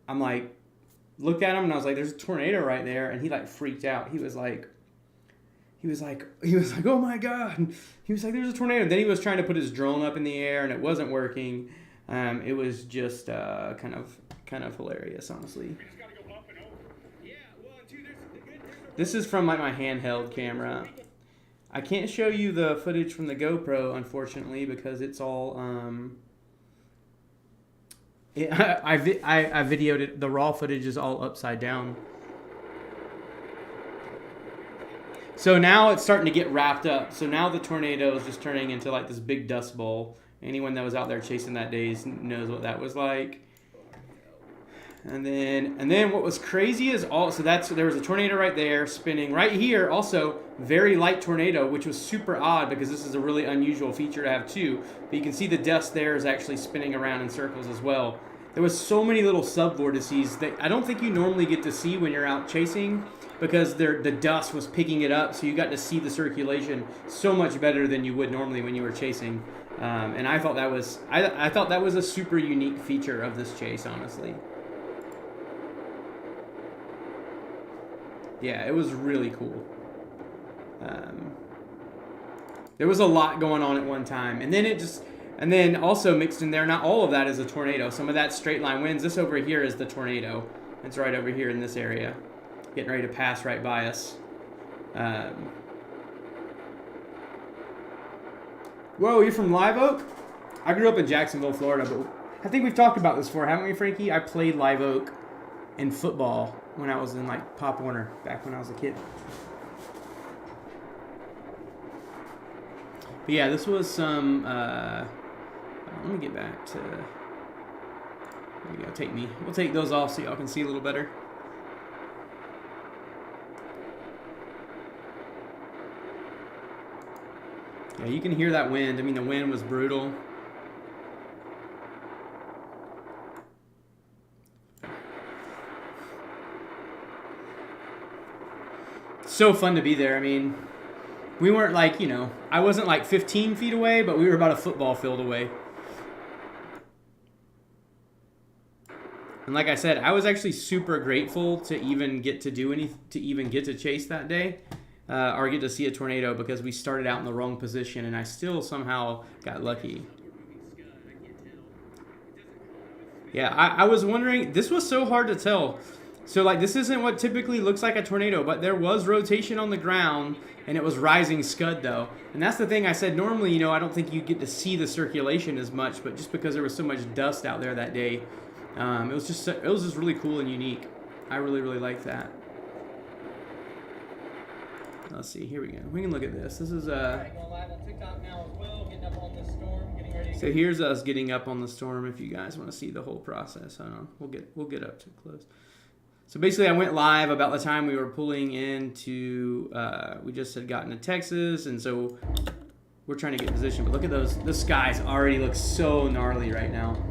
[SPEAKER 1] I'm like, looked at him and I was like, there's a tornado right there, and he like freaked out. He was like, oh my god. He was like, there's a tornado. Then he was trying to put his drone up in the air and it wasn't working. It was just kind of hilarious, honestly. This is from like my handheld camera. I can't show you the footage from the GoPro, unfortunately, because it's all I videoed it. The raw footage is all upside down. So now it's starting to get wrapped up. So now the tornado is just turning into like this big dust bowl. Anyone that was out there chasing that day knows what that was like. And then what was crazy is there was a tornado right there spinning right here. Also, very light tornado, which was super odd because this is a really unusual feature to have too. But you can see the dust there is actually spinning around in circles as well. There was so many little sub-vortices that I don't think you normally get to see when you're out chasing, because the dust was picking it up, so you got to see the circulation so much better than you would normally when you were chasing. And I thought that was a super unique feature of this chase, honestly. Yeah, it was really cool. There was a lot going on at one time, and then also mixed in there, not all of that is a tornado. Some of that straight line winds. This over here is the tornado. It's right over here in this area, getting ready to pass right by us. Whoa, you're from Live Oak? I grew up in Jacksonville, Florida, but I think we've talked about this before, haven't we, Frankie? I played Live Oak in football when I was in like Pop Warner back when I was a kid. But yeah, this was some let me get back to, there you go, we'll take those off so y'all can see a little better. Yeah, you can hear that wind. I mean, the wind was brutal. So fun to be there. I mean, we weren't like, I wasn't like 15 feet away, but we were about a football field away. And like I said, I was actually super grateful to even get to chase that day, or get to see a tornado, because we started out in the wrong position and I still somehow got lucky. Yeah, I was wondering, this was so hard to tell. So like, this isn't what typically looks like a tornado, but there was rotation on the ground and it was rising scud though. And that's the thing I said, normally, I don't think you get to see the circulation as much, but just because there was so much dust out there that day, it was just really cool and unique. I really, really liked that. Let's see, here we go. We can look at this. This is
[SPEAKER 5] Going live on TikTok now as well, getting up on this storm, getting ready to
[SPEAKER 1] so here's us getting up on the storm. If you guys want to see the whole process, hold on. We'll get up to close. So basically, I went live about the time we were pulling into. We just had gotten to Texas, and so we're trying to get position. But look at those. The skies already look so gnarly right now.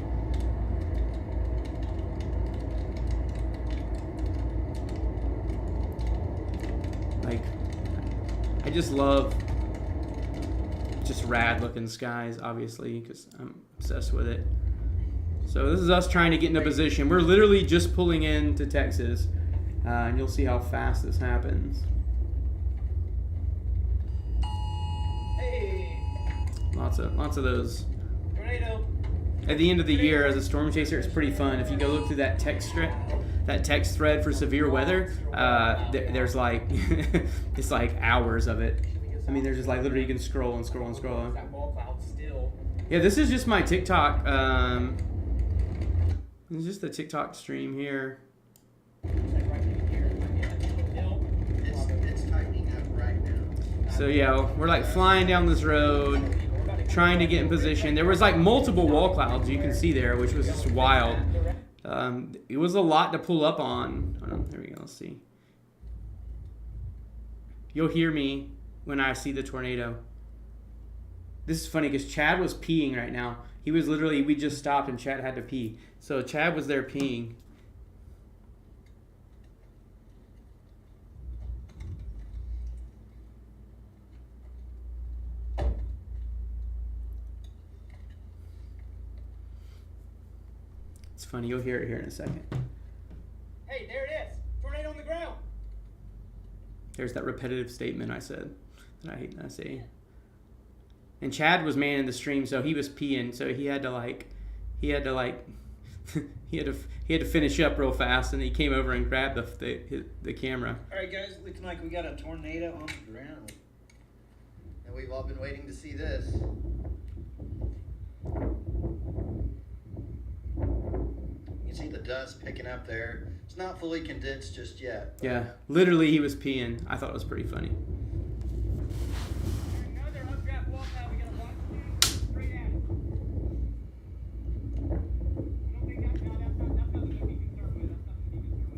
[SPEAKER 1] Like, I just love just rad looking skies, obviously, because I'm obsessed with it. So this is us trying to get into position. We're literally just pulling into Texas, and you'll see how fast this happens.
[SPEAKER 5] Hey,
[SPEAKER 1] Lots of those.
[SPEAKER 5] tornado.
[SPEAKER 1] at the end of the year as a storm chaser, it's pretty fun. If you go look through that text thread for severe weather, there's like it's like hours of it. I mean, there's just like literally you can scroll and scroll and scroll. Yeah, this is just my TikTok. It's just the TikTok stream here.
[SPEAKER 5] It's tightening up right now.
[SPEAKER 1] So yeah, we're like flying down this road, trying to get in position. There was like multiple wall clouds you can see there, which was just wild. It was a lot to pull up on. Hold on, there we go. Let's see. You'll hear me when I see the tornado. This is funny because Chad was peeing right now. He was literally, we just stopped and Chad had to pee. So Chad was there peeing. It's funny, you'll hear it here in a second.
[SPEAKER 4] Hey, there it is. Tornado on the ground.
[SPEAKER 1] There's that repetitive statement I said that I hate that I say. And Chad was manning the stream, so he was peeing, so he had to finish up real fast, and he came over and grabbed the camera.
[SPEAKER 5] All right, guys, looking like we got a tornado on the ground, and we've all been waiting to see this. You can see the dust picking up there. It's not fully condensed just yet.
[SPEAKER 1] Yeah, literally he was peeing. I thought it was pretty funny.
[SPEAKER 4] Another unwrapped wall now. We got a watch straight at it. I don't think that's nothing to be concerned with. That's nothing to be concerned with.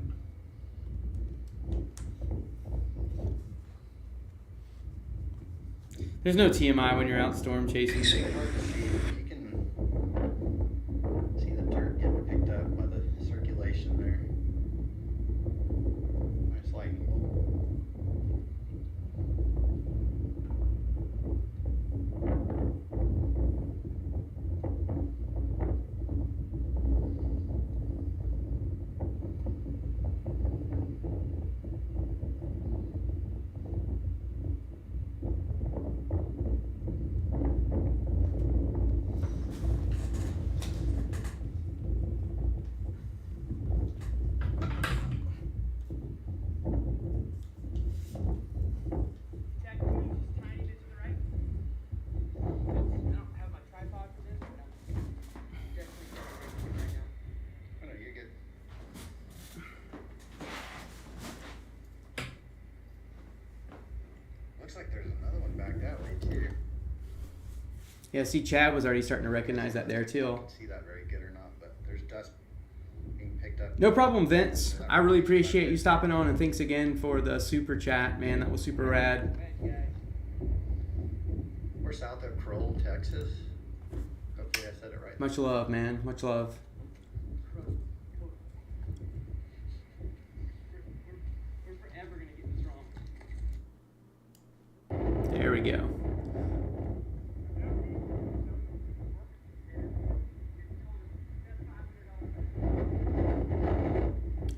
[SPEAKER 1] There's no TMI when you're out storm chasing.
[SPEAKER 5] You can see the dirt getting picked up by the circulation there. Nice lightning bolt.
[SPEAKER 4] Jack, can you move just a tiny bit to the right? I don't have my tripod for this, but I'm definitely right now.
[SPEAKER 5] Oh, no, you're good. Looks like there's another one back that way too.
[SPEAKER 1] Yeah, see, Chad was already starting to recognize that there too.
[SPEAKER 5] Can't see that very good or not, but there's dust being picked up.
[SPEAKER 1] No problem, Vince. I really appreciate you stopping on, and thanks again for the super chat, man. That was super rad.
[SPEAKER 5] We're south of Kroll, Texas. Hopefully I said it right.
[SPEAKER 1] Much love, man. Much love.
[SPEAKER 4] We're forever gonna get this wrong.
[SPEAKER 1] There we go.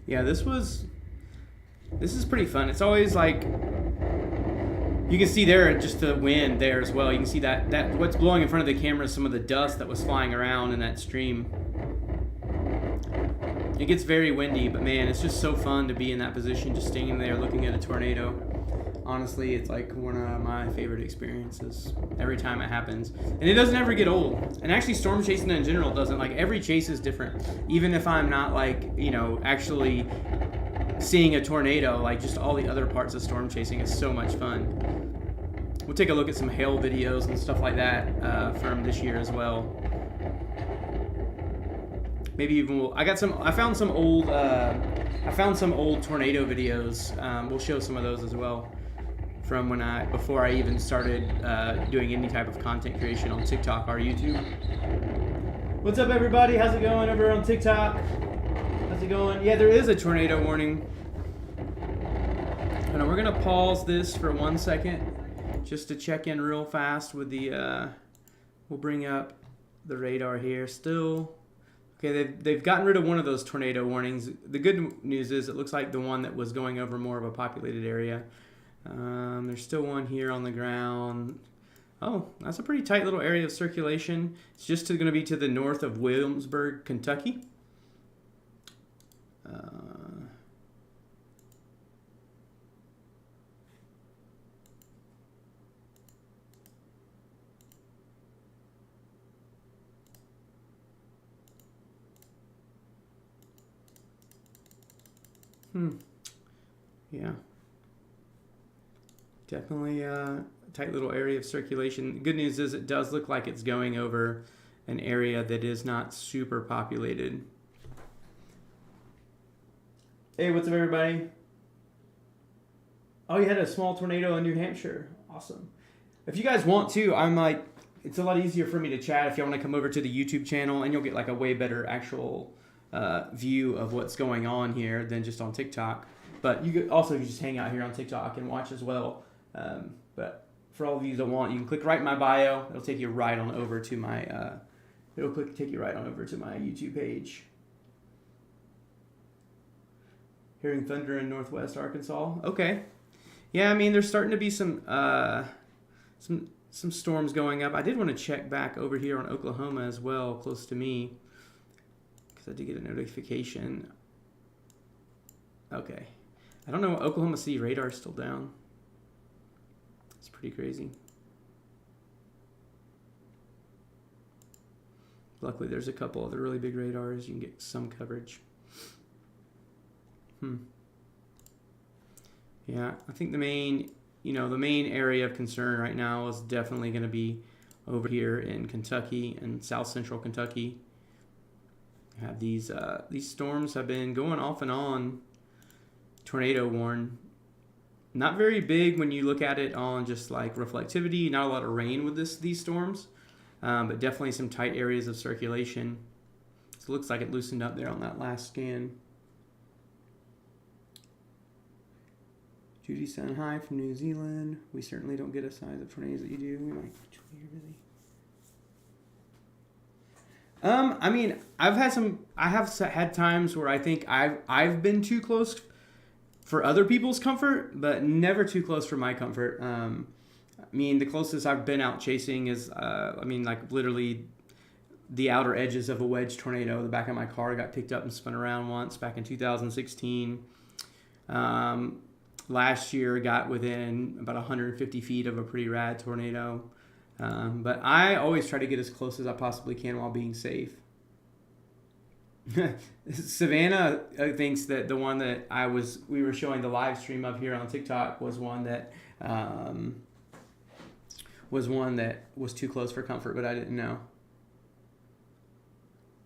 [SPEAKER 1] Yeah, this is pretty fun. It's always like, you can see there just the wind there as well. You can see that what's blowing in front of the camera is some of the dust that was flying around in that stream. It gets very windy, but man, it's just so fun to be in that position, just standing there looking at a tornado. Honestly, it's like one of my favorite experiences every time it happens. And it doesn't ever get old. And actually storm chasing in general doesn't. Like, every chase is different. Even if I'm not like, you know, actually seeing a tornado, like just all the other parts of storm chasing is so much fun. We'll take a look at some hail videos and stuff like that from this year as well. Maybe even I found some old tornado videos. We'll show some of those as well from before I even started doing any type of content creation on TikTok or YouTube. What's up, everybody? How's it going over on TikTok? How's it going? Yeah, there is a tornado warning. And we're gonna pause this for 1 second just to check in real fast with the. We'll bring up the radar here. Still. Okay, they've gotten rid of one of those tornado warnings. The good news is it looks like the one that was going over more of a populated area. There's still one here on the ground. Oh, that's a pretty tight little area of circulation. It's just going to be to the north of Williamsburg, Kentucky. Yeah. Definitely a tight little area of circulation. The good news is it does look like it's going over an area that is not super populated. Hey, what's up, everybody? Oh, you had a small tornado in New Hampshire. Awesome. If you guys want to, I'm like, it's a lot easier for me to chat if you want to come over to the YouTube channel, and you'll get like a way better actual view of what's going on here than just on TikTok. But you could also just hang out here on TikTok and watch as well. But for all of you that want, you can click right in my bio. It'll take you right on over to my take you right on over to my YouTube page. Hearing thunder in northwest Arkansas. Okay. Yeah, I mean, there's starting to be some storms going up. I did want to check back over here on Oklahoma as well, close to me, because I did get a notification. Okay. I don't know, Oklahoma City radar is still down. It's pretty crazy. Luckily, there's a couple other really big radars. You can get some coverage. Yeah, I think the main area of concern right now is definitely going to be over here in Kentucky and south central Kentucky. You have these storms have been going off and on, tornado warn. Not very big when you look at it on just like reflectivity. Not a lot of rain with these storms, but definitely some tight areas of circulation. So it looks like it loosened up there on that last scan. Judy Sun, hi from New Zealand. We certainly don't get a size of tornadoes that you do. We might you're busy. I mean, I have had times where I think I've been too close for other people's comfort, but never too close for my comfort. I mean, the closest I've been out chasing is, like literally the outer edges of a wedge tornado. The back of my car got picked up and spun around once back in 2016. Last year got within about 150 feet of a pretty rad tornado. But I always try to get as close as I possibly can while being safe. Savannah thinks that the one that we were showing the live stream of here on TikTok was one that was too close for comfort, but I didn't know.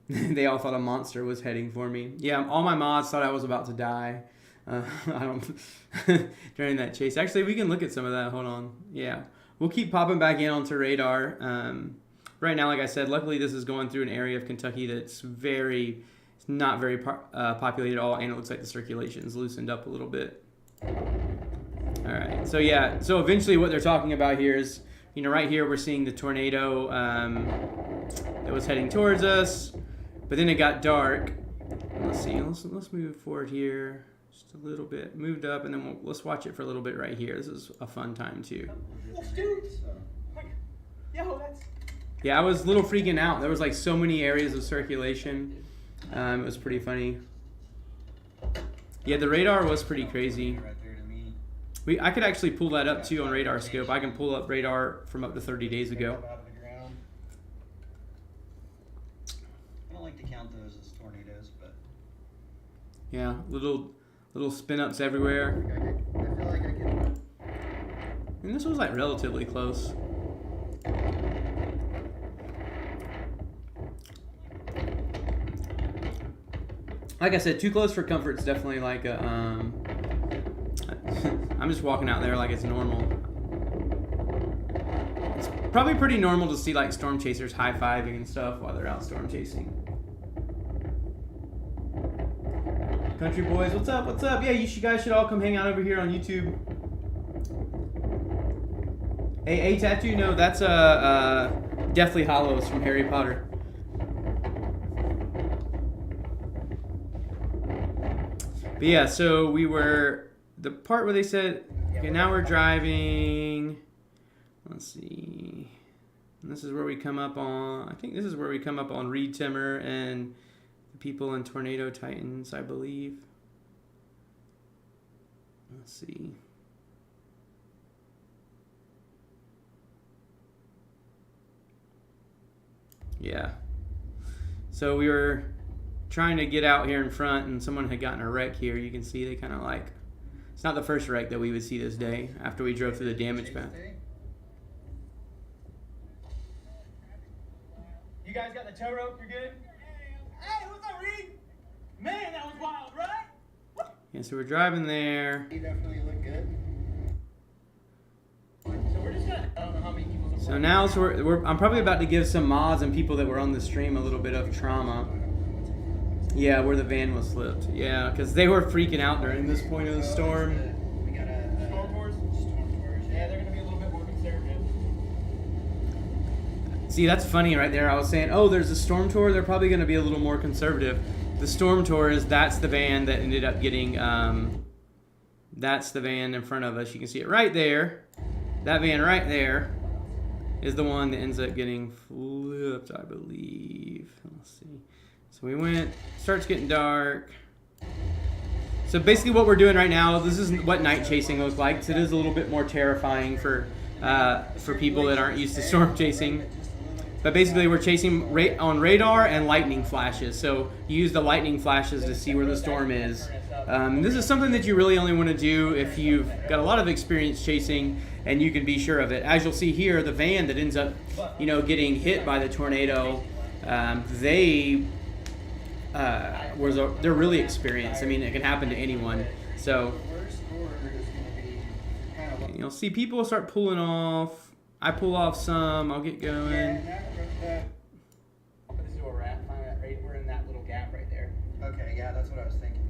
[SPEAKER 1] They all thought a monster was heading for me. Yeah, all my mods thought I was about to die. During that chase. Actually, we can look at some of that. Hold on. Yeah, we'll keep popping back in onto radar. Right now, like I said, luckily this is going through an area of Kentucky that's not very populated at all, and it looks like the circulation's loosened up a little bit. All right. So yeah. So eventually, what they're talking about here is, right here we're seeing the tornado that was heading towards us, but then it got dark. Let's see. Let's move forward here. Just a little bit, moved up, and then let's watch it for a little bit right here. This is a fun time too. Yeah, I was a little freaking out. There was like so many areas of circulation. It was pretty funny. Yeah, the radar was pretty crazy. I could actually pull that up too on Radar Scope. I can pull up radar from up to 30 days ago.
[SPEAKER 5] I don't like to count those as tornadoes, but
[SPEAKER 1] yeah, little spin ups everywhere.
[SPEAKER 5] I feel like I can.
[SPEAKER 1] And this was like relatively close. Like I said, too close for comfort is definitely like a. I'm just walking out there like it's normal. It's probably pretty normal to see like storm chasers high-fiving and stuff while they're out storm chasing. Country boys, what's up? What's up? Yeah, you guys should all come hang out over here on YouTube. Hey, Tattoo, no, that's Deathly Hallows from Harry Potter. But yeah, so we were the part where they said, okay, now we're driving Let's see. And this is where we come up on, I think this is where we come up on Reed Timmer and the people in Tornado Titans, I believe. Let's see. Yeah. So we were trying to get out here in front and someone had gotten a wreck here. You can see they kind of like, it's not the first wreck that we would see this day after we drove through the damage path.
[SPEAKER 4] You guys got the tow rope? You're good? Hey, what's up, Reed? Man, that was wild, right?
[SPEAKER 1] Yeah, so we're driving there.
[SPEAKER 5] You definitely look good.
[SPEAKER 4] So we're just gonna, I don't know how many people's
[SPEAKER 1] So now I'm probably about to give some mods and people that were on the stream a little bit of trauma. Yeah, where the van was slipped. Yeah, because they were freaking out during this point of the storm.
[SPEAKER 5] We got a
[SPEAKER 4] Storm Tours? Yeah, they're gonna be a little bit more conservative.
[SPEAKER 1] See, that's funny right there. I was saying, oh, there's a storm tour. They're probably going to be a little more conservative. The storm tour that's the van that ended up getting, that's the van in front of us. You can see it right there. That van right there is the one that ends up getting flipped, I believe. Let's see. So we went, starts getting dark. So basically what we're doing right now, this is what night chasing looks like. So it is a little bit more terrifying for people that aren't used to storm chasing. But basically we're chasing on radar and lightning flashes. So you use the lightning flashes to see where the storm is. This is something that you really only want to do if you've got a lot of experience chasing and you can be sure of it. As you'll see here, the van that ends up, getting hit by the tornado, they're really experienced. I mean, it can happen to anyone. So you'll see people start pulling off. I pull off some. I'll get going.
[SPEAKER 4] This is where we're at. We're in that little gap right there.
[SPEAKER 5] Okay, yeah, that's what I was thinking.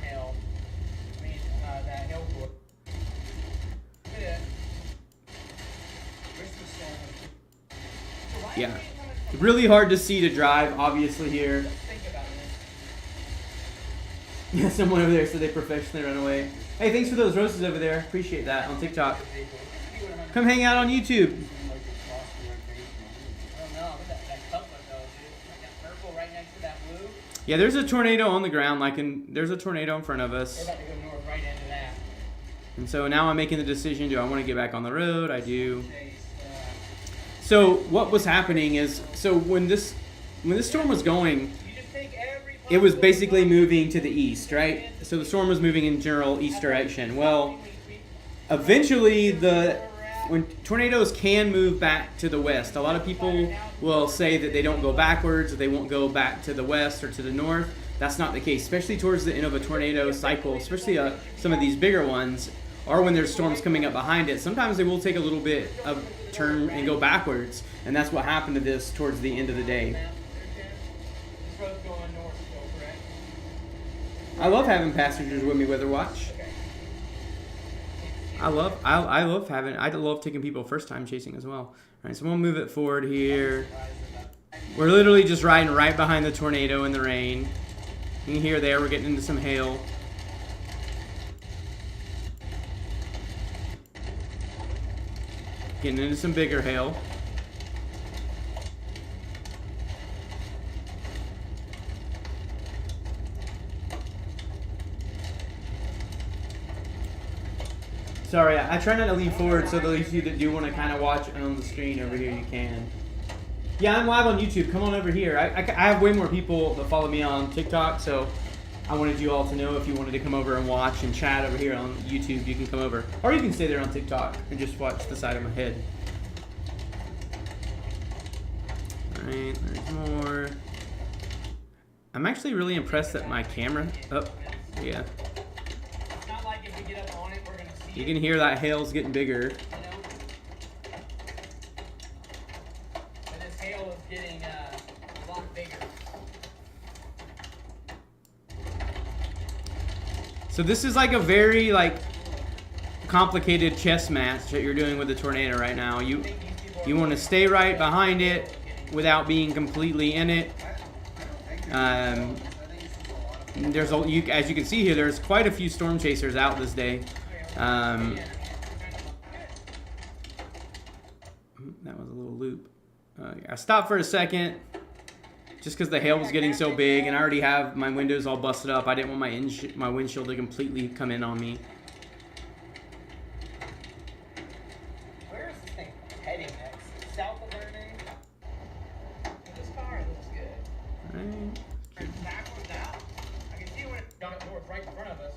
[SPEAKER 4] Hill. I mean, that hill. Look at it.
[SPEAKER 1] Yeah. Really hard to see to drive, obviously, here.
[SPEAKER 4] Think about it.
[SPEAKER 1] Yeah, someone over there said they professionally run away. Hey, thanks for those roses over there. Appreciate that on TikTok. Come hang out on YouTube. Yeah, there's a tornado on the ground, there's a tornado in front of us.
[SPEAKER 4] We're about to go north right into that.
[SPEAKER 1] And so now I'm making the decision, do I want to get back on the road? I do. So what was happening is, so when this storm was going, it was basically moving to the east, right? So the storm was moving in general east direction. Well, eventually when tornadoes can move back to the west, a lot of people will say that they don't go backwards or they won't go back to the west or to the north. That's not the case, especially towards the end of a tornado cycle, especially some of these bigger ones, or when there's storms coming up behind it. Sometimes they will take a little bit of turn and go backwards, and that's what happened to this towards the end of the day. I love having passengers with me, Weather Watch. I love taking people first time chasing as well. All right, so we'll move it forward here. We're literally just riding right behind the tornado in the rain. You can hear there, we're getting into some hail. Getting into some bigger hail. Sorry, I try not to lean forward so those of you that do want to kind of watch on the screen over here, you can. Yeah, I'm live on YouTube. Come on over here. I have way more people that follow me on TikTok, so I wanted you all to know if you wanted to come over and watch and chat over here on YouTube, you can come over. Or you can stay there on TikTok and just watch the side of my head. Alright, there's more. I'm actually really impressed that my camera... Oh, yeah.
[SPEAKER 4] It's not like if we get up on it, we're going to see
[SPEAKER 1] You can hear that hail's getting bigger.
[SPEAKER 4] But this hail is getting a lot bigger.
[SPEAKER 1] So this is like a very complicated chess match that you're doing with the tornado right now. You want to stay right behind it without being completely in it. As you can see here, there's quite a few storm chasers out this day. That was a little loop. I stopped for a second just because the hail was getting so big, and I already have my windows all busted up. I didn't want my windshield to completely come in on me.
[SPEAKER 7] Where is this thing heading next? South of Learning? This car looks good.
[SPEAKER 1] Right.
[SPEAKER 7] Backwards now? I can see when it's got up north right in front of us.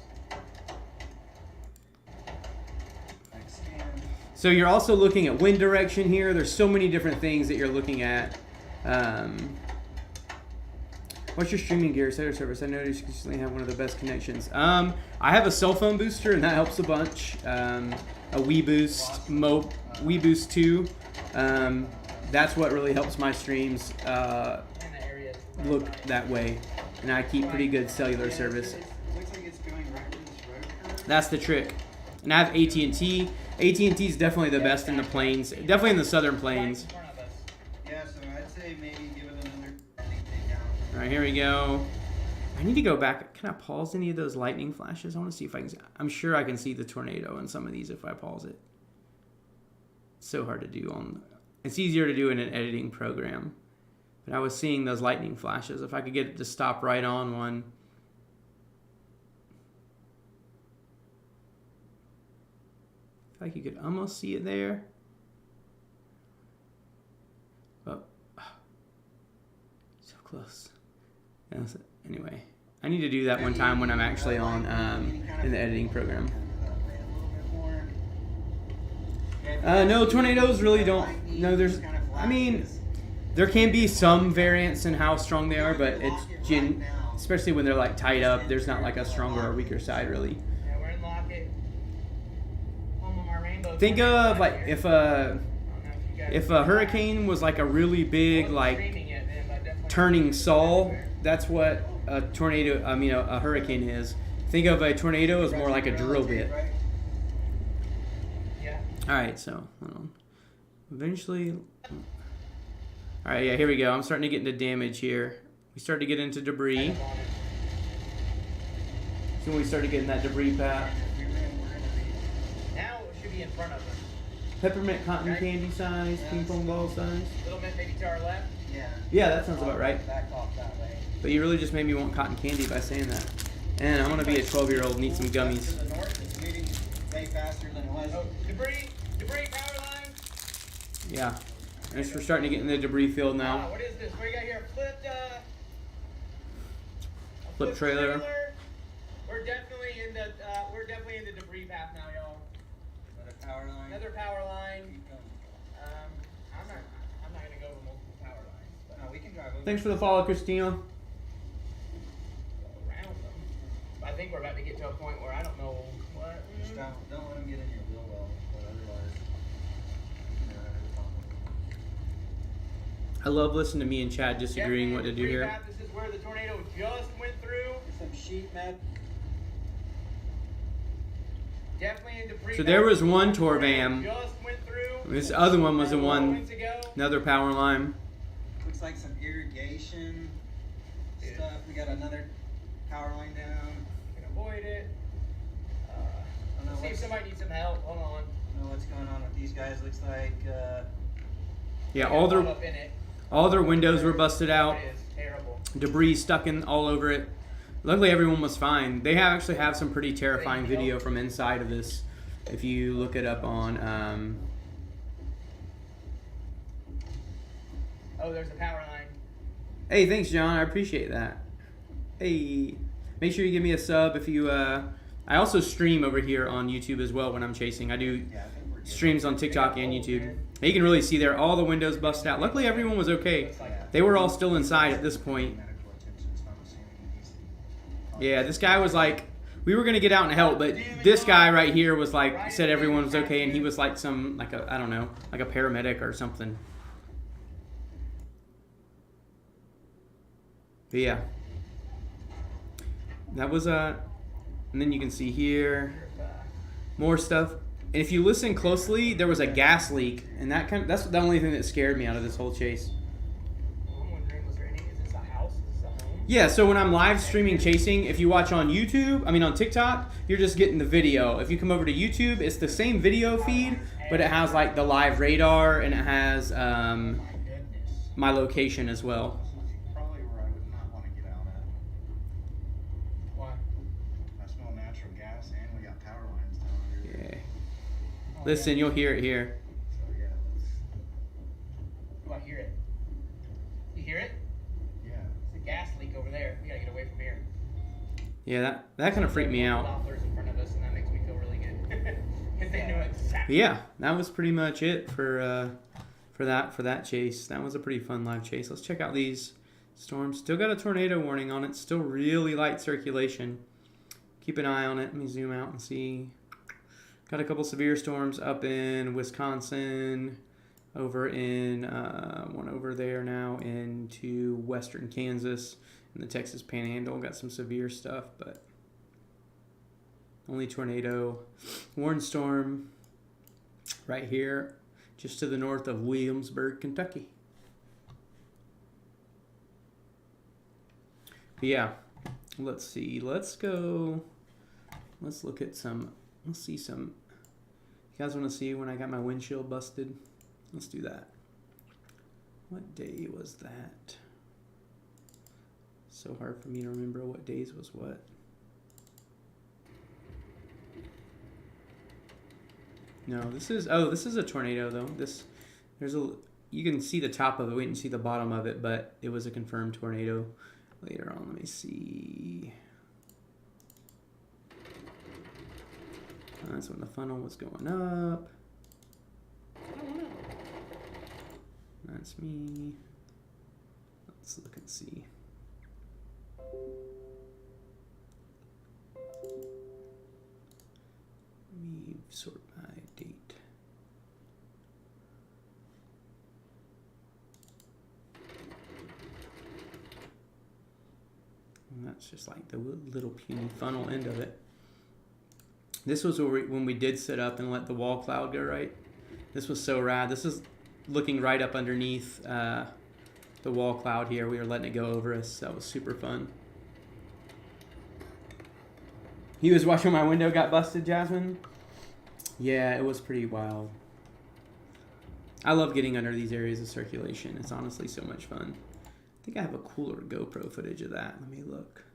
[SPEAKER 1] So you're also looking at wind direction here. There's so many different things that you're looking at. What's your streaming gear cellular service? I noticed you consistently have one of the best connections. I have a cell phone booster, and that helps a bunch. A WeBoost 2. That's what really helps my streams look that way. And I keep pretty good cellular service.
[SPEAKER 5] Looks like it's going right for this road curve.
[SPEAKER 1] That's the trick. And I have AT&T. AT&T is definitely the best in the plains. Definitely in the southern plains.
[SPEAKER 5] Yeah, so I'd say maybe give it another thing out.
[SPEAKER 1] All right, here we go. I need to go back. Can I pause any of those lightning flashes? I want to see if I can. I'm sure I can see the tornado in some of these if I pause it. It's so hard to do on. It's easier to do in an editing program. But I was seeing those lightning flashes. If I could get it to stop right on one. Like you could almost see it there. Oh, so close. Anyway, I need to do that one time when I'm actually on in the editing program. No, tornadoes really don't. No, there's. I mean, there can be some variance in how strong they are, but it's especially when they're like tied up. There's not like a stronger or weaker side really. Think of like if a hurricane was like a really big like turning saw. That's what a tornado. I mean a hurricane is. Think of a tornado as more like a drill bit. All right, so hold on. Eventually. All right, yeah, here we go. I'm starting to get into damage here. We start to get into debris. So when we start to get in that debris path.
[SPEAKER 7] In front of us.
[SPEAKER 1] Peppermint cotton candy size, ping pong ball size.
[SPEAKER 7] A little bit maybe to our left.
[SPEAKER 1] Yeah, that sounds about right.
[SPEAKER 5] Back off that way.
[SPEAKER 1] But you really just made me want cotton candy by saying that. And I'm gonna be a 12-year-old and eat some gummies.
[SPEAKER 5] To the north, it's moving way faster than it was.
[SPEAKER 7] Oh, debris power line.
[SPEAKER 1] Yeah. And we're starting to get in the debris field now.
[SPEAKER 7] What is this? What do you got here?
[SPEAKER 1] Flip trailer.
[SPEAKER 7] We're definitely in the debris path now, y'all. Another power line. I'm not gonna go over multiple power lines. But
[SPEAKER 5] No, we can drive over.
[SPEAKER 1] Thanks for the follow, Christina.
[SPEAKER 7] Around them. I think we're about to get to a point where I don't know what.
[SPEAKER 5] Just don't let them get in your wheel well, but otherwise.
[SPEAKER 1] I love listening to me and Chad disagreeing what to do here.
[SPEAKER 7] This is where the tornado just went through.
[SPEAKER 5] Some sheet metal.
[SPEAKER 7] Definitely in debris.
[SPEAKER 1] So there was one Torvam.
[SPEAKER 7] Just went through.
[SPEAKER 1] This other one was the one, another power line.
[SPEAKER 5] Looks like some irrigation stuff. We got another power line down.
[SPEAKER 7] Can avoid it. Let's see if somebody needs some help. Hold on.
[SPEAKER 5] I don't know what's going on with these guys. Looks like
[SPEAKER 1] Yeah, all their windows were busted out.
[SPEAKER 7] It is terrible.
[SPEAKER 1] Debris stuck in all over it. Luckily, everyone was fine. They actually have some pretty terrifying video from inside of this. If you look it up on.
[SPEAKER 7] Oh, there's a power line.
[SPEAKER 1] Hey, thanks, John. I appreciate that. Hey, make sure you give me a sub if you. I also stream over here on YouTube as well when I'm chasing. I do streams on TikTok and YouTube. You can really see there all the windows busted out. Luckily, everyone was okay. They were all still inside at this point. Yeah, this guy was like, we were gonna get out and help, but this guy right here was like, said everyone was okay, and he was like I don't know, like a paramedic or something. But yeah, that was and then you can see here more stuff. And if you listen closely, there was a gas leak, and that's the only thing that scared me out of this whole chase.
[SPEAKER 7] I'm wondering, is this a house? Is this a home?
[SPEAKER 1] Yeah, so when I'm live streaming chasing, if you watch on YouTube, on TikTok, you're just getting the video. If you come over to YouTube, it's the same video feed, but it has like the live radar and it has my location as well.
[SPEAKER 8] Probably where I would not want to get out at.
[SPEAKER 7] Why?
[SPEAKER 8] I smell natural gas and we got power lines down here.
[SPEAKER 1] Yeah. Listen, you'll hear it here.
[SPEAKER 8] So yeah, let's.
[SPEAKER 7] Oh, I hear it. You hear it?
[SPEAKER 8] Yeah.
[SPEAKER 7] It's a gas leak over there. We gotta get away from here.
[SPEAKER 1] Yeah, that kind of freaked me out.
[SPEAKER 7] Doppler's in front of us, and that makes me feel really good. Because they know exactly.
[SPEAKER 1] But yeah, that was pretty much it for that chase. That was a pretty fun live chase. Let's check out these storms. Still got a tornado warning on it. Still really light circulation. Keep an eye on it. Let me zoom out and see. Got a couple severe storms up in Wisconsin, over in one over there now into western Kansas and the Texas Panhandle. Got some severe stuff, but only tornado warning storm right here just to the north of Williamsburg, Kentucky. But yeah, let's see. Let's look at some. Let's see some. You guys want to see when I got my windshield busted? Let's do that. What day was that? So hard for me to remember what days was what. No, this is a tornado though. You can see the top of it, we didn't see the bottom of it, but it was a confirmed tornado later on. Let me see. That's when the funnel was going up. That's me. Let's look and see. Let me sort by date. And that's just like the little puny funnel end of it. This was when we did sit up and let the wall cloud go right. This was so rad. This is looking right up underneath the wall cloud here. We were letting it go over us. That was super fun. He was watching my window got busted, Jasmine. Yeah, it was pretty wild. I love getting under these areas of circulation. It's honestly so much fun. I think I have a cooler GoPro footage of that. Let me look.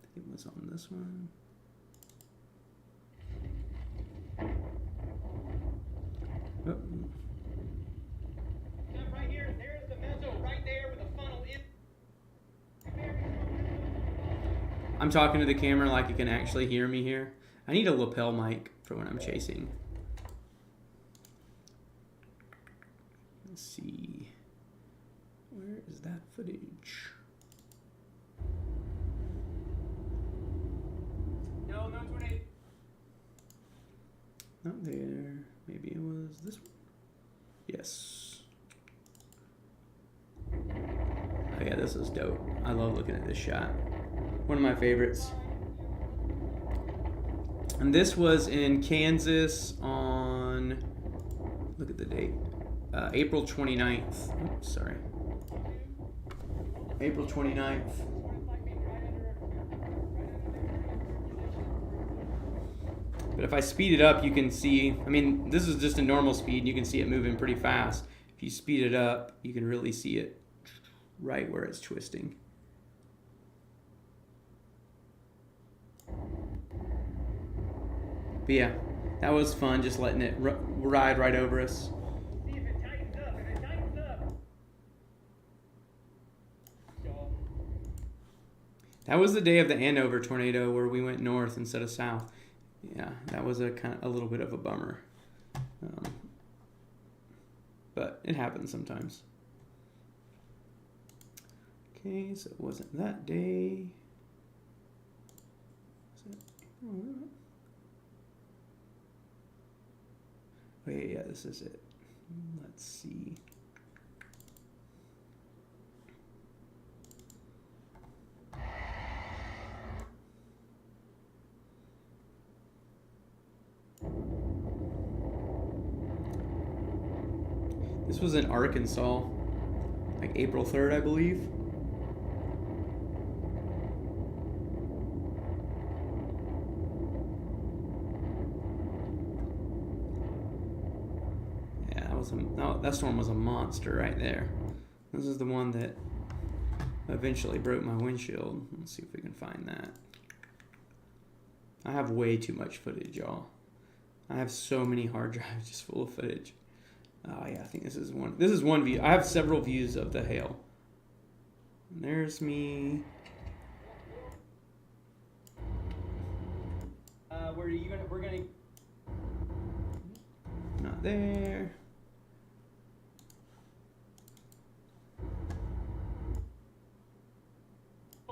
[SPEAKER 1] I think it was on this one. Oh.
[SPEAKER 7] Right here, there's the mezzo right there with the funnel in.
[SPEAKER 1] I'm talking to the camera like you can actually hear me here. I need a lapel mic for when I'm chasing. Let's see. Where is that footage?
[SPEAKER 7] No tornado.
[SPEAKER 1] Not there. Maybe it was this one? Yes. Oh yeah, this is dope. I love looking at this shot. One of my favorites. And this was in Kansas on, look at the date, April 29th. Oops, sorry. April 29th. But if I speed it up, you can see, this is just a normal speed. You can see it moving pretty fast. If you speed it up, you can really see it right where it's twisting. But yeah, that was fun, just letting it ride right over us.
[SPEAKER 7] See if it tightens up. If it tightens up.
[SPEAKER 1] That was the day of the Andover tornado where we went north instead of south. Yeah, that was a little bit of a bummer. But it happens sometimes. Okay, so it wasn't that day. Oh yeah, this is it. Let's see. This was in Arkansas, like April 3rd, I believe. that storm was a monster right there. This is the one that eventually broke my windshield. Let's see if we can find that. I have way too much footage, y'all. I have so many hard drives just full of footage. Oh yeah, I think this is one. This is one view. I have several views of the hail. And there's me.
[SPEAKER 7] We're gonna.
[SPEAKER 1] Not there.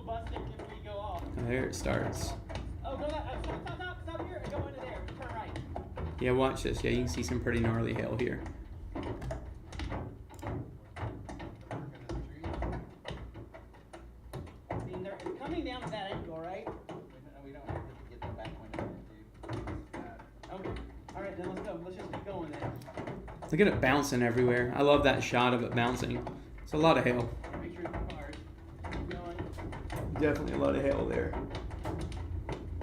[SPEAKER 7] Bust it if we go off.
[SPEAKER 1] Oh, there it starts.
[SPEAKER 7] Oh, go that. Stop here and go into there. Turn right.
[SPEAKER 1] Yeah, watch this. Yeah, you can see some pretty gnarly hail here.
[SPEAKER 7] It's coming down to that angle, right?
[SPEAKER 5] We don't have to get the back window, dude.
[SPEAKER 7] Okay. All right, then let's go. Let's just keep going then.
[SPEAKER 1] Look at it bouncing everywhere. I love that shot of it bouncing. It's a lot of hail.
[SPEAKER 7] Make sure it's hard. Keep going.
[SPEAKER 1] Definitely a lot of hail there.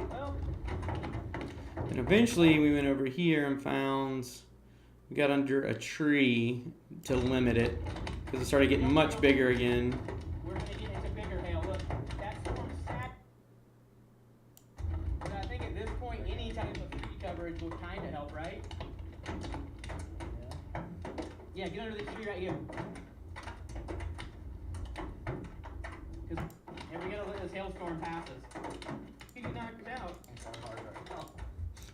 [SPEAKER 7] Well,
[SPEAKER 1] And eventually we went over here and found, we got under a tree to limit it because it started getting much bigger again.
[SPEAKER 7] we're gonna get into bigger hail. Look, that storm sat. But I think at this point, any type of tree coverage will kind of help, right? Yeah, get under this tree right here. Because we gotta let this hailstorm pass us. You can knock it out.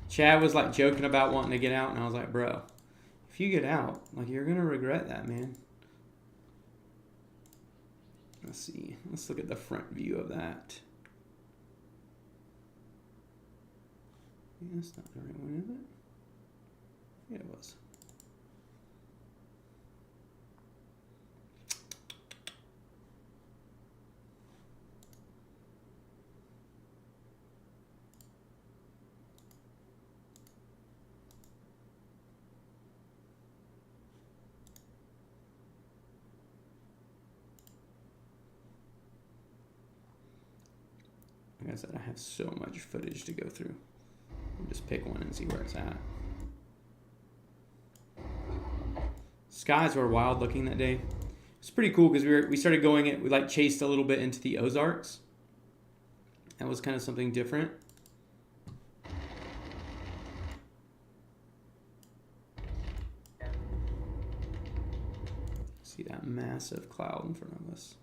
[SPEAKER 1] Chad was like joking about wanting to get out, and I was like, bro, if you get out, like you're gonna regret that, man. Let's see. Let's look at the front view of that. Yeah, that's not the right one, is it? Yeah, it was. Like I said, I have so much footage to go through. We'll just pick one and see where it's at. Skies were wild looking that day. It's pretty cool because we started going, we like chased a little bit into the Ozarks. That was kind of something different. See that massive cloud in front of us.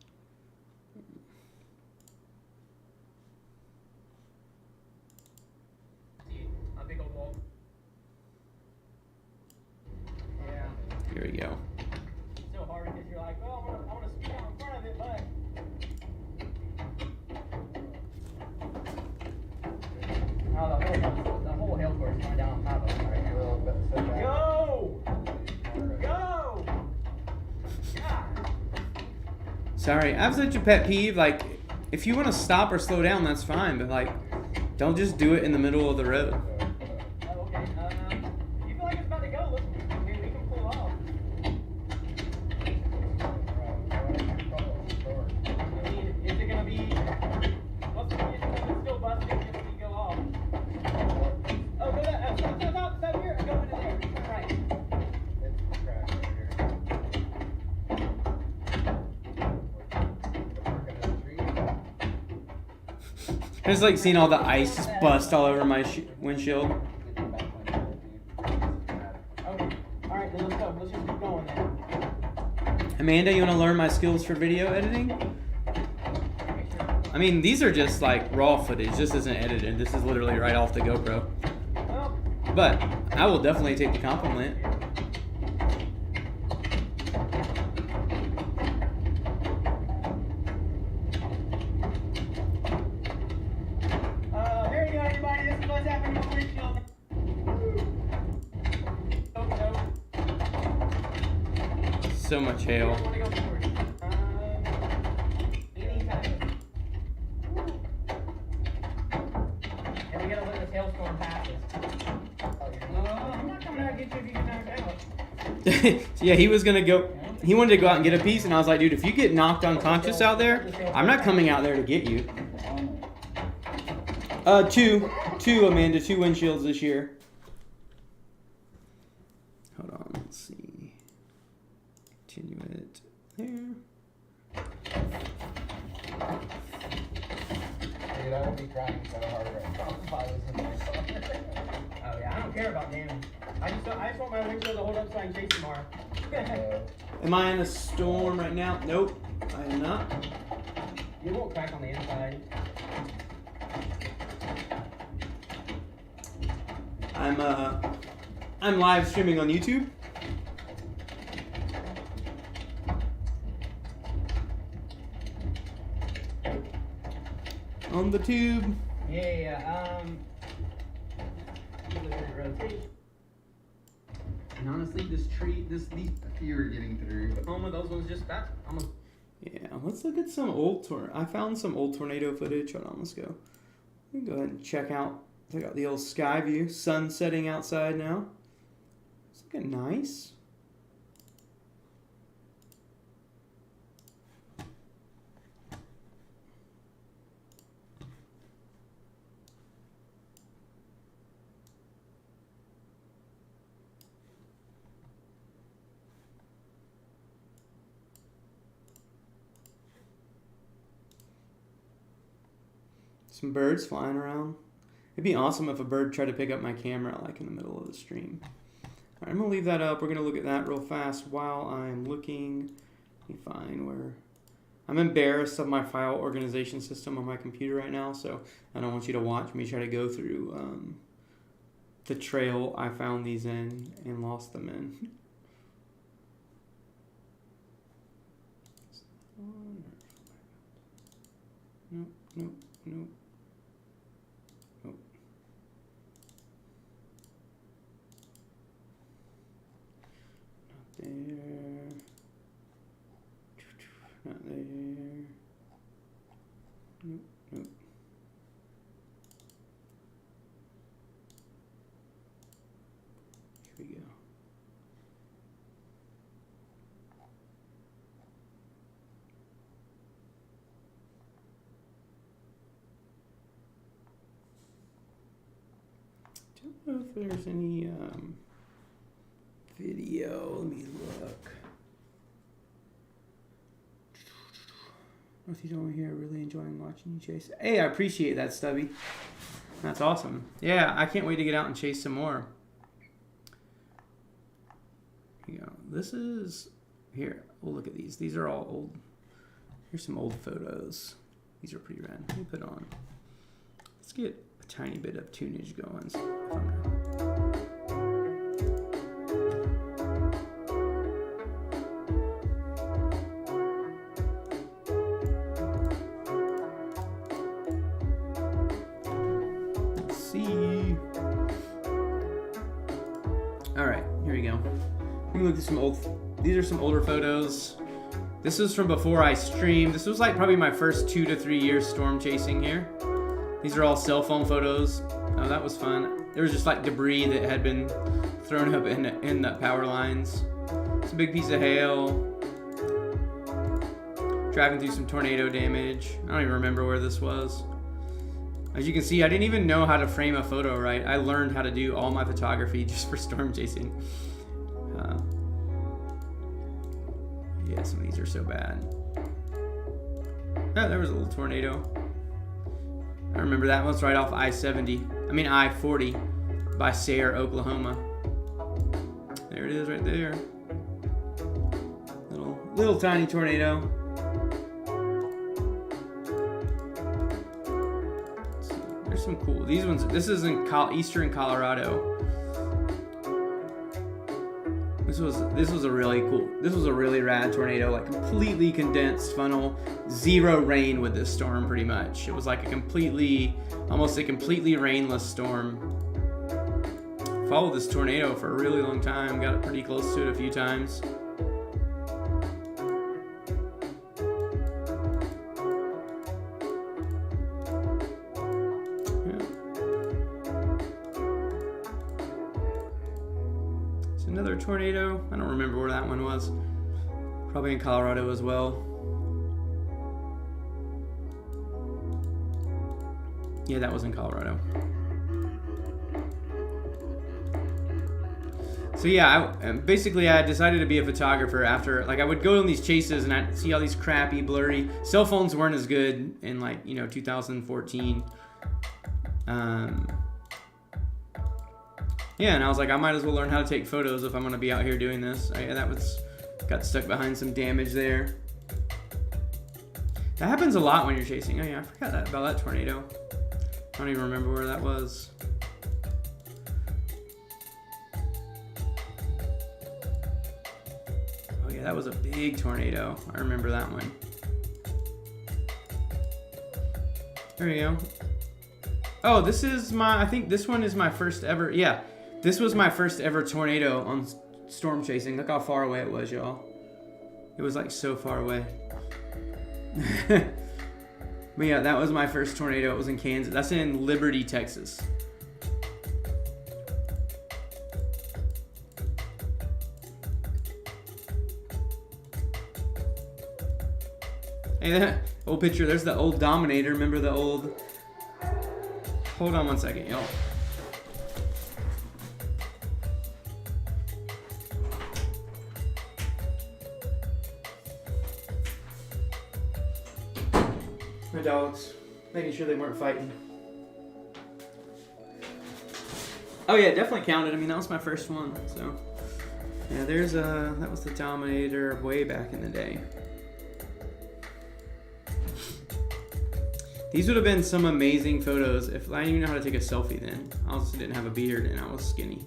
[SPEAKER 7] A big old wall. Yeah.
[SPEAKER 1] Here we go.
[SPEAKER 7] It's so hard because you're like, well, I want to speed out in front of it, but. Oh, the whole hail course is going down on top of it right now. Go! Go! God.
[SPEAKER 1] Sorry, I have such a pet peeve. Like, if you want to stop or slow down, that's fine. But like, don't just do it in the middle of the road.
[SPEAKER 7] Oh, okay. You feel like it's about to go? Listen, we can pull off. I mean, is it gonna be? What's the reason that it's still busting if we go off? Oh, go that. Stop here. Go into there. Turn right.
[SPEAKER 8] It's cracked right here.
[SPEAKER 1] I just like seeing all the ice just bust all over my windshield.
[SPEAKER 7] Okay. All right, then let's go. Let's just keep going then.
[SPEAKER 1] Amanda, you want to learn my skills for video editing? I mean, these are just like raw footage. This isn't edited. This is literally right off the GoPro.
[SPEAKER 7] Well,
[SPEAKER 1] But I will definitely take the compliment.
[SPEAKER 7] there you go, everybody. This is what's happening with windshield.
[SPEAKER 1] So much hail.
[SPEAKER 7] Want to go forward? Anytime. And we gotta let this hailstorm pass us. No, I'm not coming out and get you if you get knocked out.
[SPEAKER 1] Yeah, he was gonna go. He wanted to go out and get a piece, and I was like, dude, if you get knocked unconscious out there, I'm not coming out there to get you. Two, Amanda, 2 windshields this year. Hold on, let's see. continue it there.
[SPEAKER 7] Dude, I would be crying so hard right now if I was in my car. Oh yeah, I don't care about damage. I just want my windshield to hold up so I can chase tomorrow.
[SPEAKER 1] Am I in a storm right now? Nope, I am not.
[SPEAKER 7] You won't crack on the inside.
[SPEAKER 1] I'm live streaming on YouTube. On the tube.
[SPEAKER 7] Yeah. Rotate. And honestly, these a few are getting through, but those ones just that.
[SPEAKER 1] Yeah, let's look at some old I found some old tornado footage. Hold on, let's go. We can go ahead and check out the old sky view. Sun setting outside now. It's looking nice. Some birds flying around. It'd be awesome if a bird tried to pick up my camera like in the middle of the stream. All right, I'm gonna leave that up. We're gonna look at that real fast while I'm looking. Let me find where. I'm embarrassed of my file organization system on my computer right now, so I don't want you to watch me try to go through the trail I found these in and lost them in. Nope, nope, nope. There. Not there. Nope, nope. Here we go. Don't know if there's any video. Let me look. Northeast over here, really enjoying watching you chase. Hey, I appreciate that, Stubby. That's awesome. Yeah, I can't wait to get out and chase some more. Here you go. This is here. We'll look at these. These are all old. Here's some old photos. These are pretty rad. Let me put on. Let's get a tiny bit of tunage going. So if I'm look at some these are some older photos. This is from before I streamed. This was like probably my first 2 to 3 years storm chasing here. These are all cell phone photos. Oh, that was fun. There was just like debris that had been thrown up in the power lines. It's a big piece of hail. Driving through some tornado damage. I don't even remember where this was. As you can see, I didn't even know how to frame a photo right. I learned how to do all my photography just for storm chasing. Yeah, some of these are so bad. Oh, there was a little tornado. I remember that one's right off I-40 by Sayre, Oklahoma. There it is right there. Little tiny tornado. Let's see. There's some cool. These ones. This is in eastern Colorado. This was a really cool. This was a really rad tornado, like completely condensed funnel, zero rain with this storm pretty much. It was like almost a completely rainless storm. Followed this tornado for a really long time, got pretty close to it a few times. Tornado. I don't remember where that one was. Probably in Colorado as well. Yeah, that was in Colorado. So yeah, basically I decided to be a photographer after, like, I would go on these chases and I'd see all these crappy, blurry, cell phones weren't as good in, like, 2014. Yeah, and I was like, I might as well learn how to take photos if I'm gonna be out here doing this. Got stuck behind some damage there. That happens a lot when you're chasing. Oh yeah, I forgot about that tornado. I don't even remember where that was. Oh yeah, that was a big tornado. I remember that one. There you go. Oh, this is I think this one is my first ever, yeah. This was my first ever tornado on storm chasing. Look how far away it was, y'all. It was like so far away. But yeah, that was my first tornado. It was in Kansas. That's in Liberty, Texas. Hey, that old picture, there's the old Dominator. Remember the old... Hold on one second, y'all. My dogs, making sure they weren't fighting. Oh yeah, it definitely counted. I mean, that was my first one, so. Yeah, there's that was the Dominator way back in the day. These would have been some amazing photos if I didn't even know how to take a selfie then. I also didn't have a beard and I was skinny.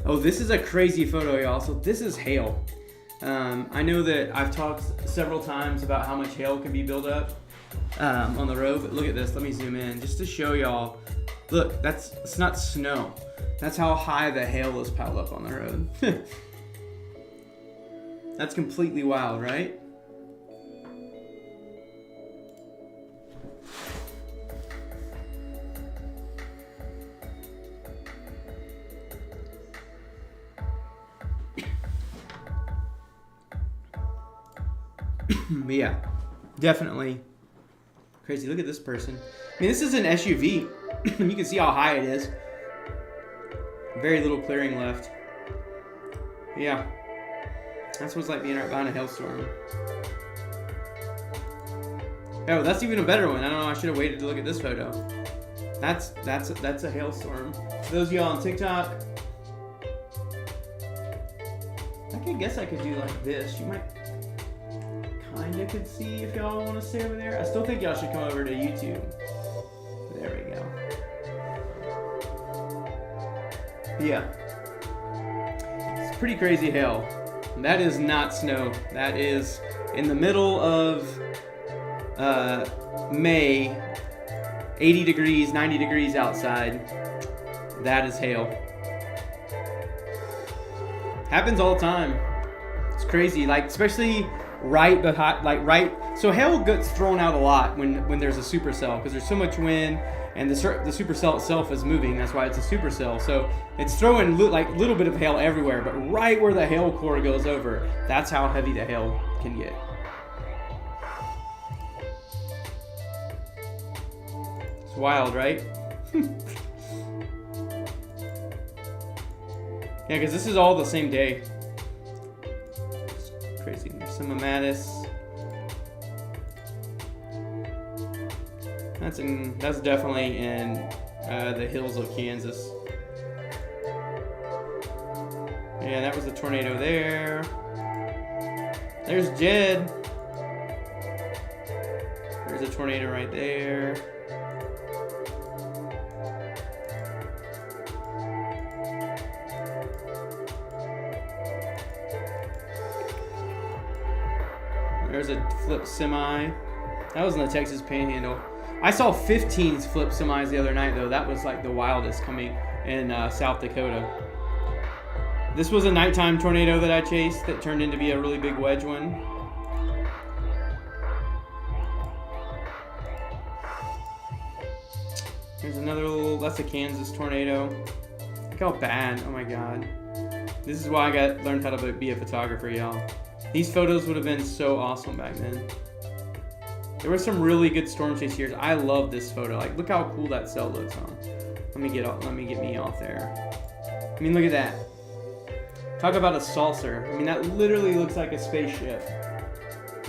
[SPEAKER 1] Oh, this is a crazy photo, y'all. So this is hail. I know that I've talked several times about how much hail can be built up on the road, but look at this. Let me zoom in just to show y'all. Look, it's not snow. That's how high the hail is piled up on the road. That's completely wild, right? But yeah, definitely crazy. Look at this person. I mean, this is an SUV. You can see how high it is. Very little clearing left. But yeah, that's what it's like being right behind a hailstorm. Oh, that's even a better one. I don't know. I should have waited to look at this photo. That's a hailstorm. For those of y'all on TikTok, I guess I could do like this. You might kinda could see if y'all want to stay over there. I still think y'all should come over to YouTube. There we go. Yeah. It's pretty crazy hail. That is not snow. That is in the middle of May, 80 degrees, 90 degrees outside. That is hail. Happens all the time. It's crazy, like especially right behind, like right. So hail gets thrown out a lot when there's a supercell because there's so much wind and the supercell itself is moving. That's why it's a supercell. So it's throwing like a little bit of hail everywhere, but right where the hail core goes over, that's how heavy the hail can get. It's wild, right? Yeah, because this is all the same day. It's crazy. There's some Amatis. That's definitely in the hills of Kansas. Yeah, that was a tornado there. There's Jed. There's a tornado right there. There's a flip semi. That was in the Texas Panhandle. I saw 15 flip semis the other night though. That was like the wildest coming in South Dakota. This was a nighttime tornado that I chased that turned into be a really big wedge one. There's another little, that's a Kansas tornado. Look how bad, oh my God. This is why I learned how to be a photographer, y'all. These photos would have been so awesome back then. There were some really good storm chase years. I love this photo. Like, look how cool that cell looks on. Let me get me off there. I mean, look at that. Talk about a saucer. I mean, that literally looks like a spaceship.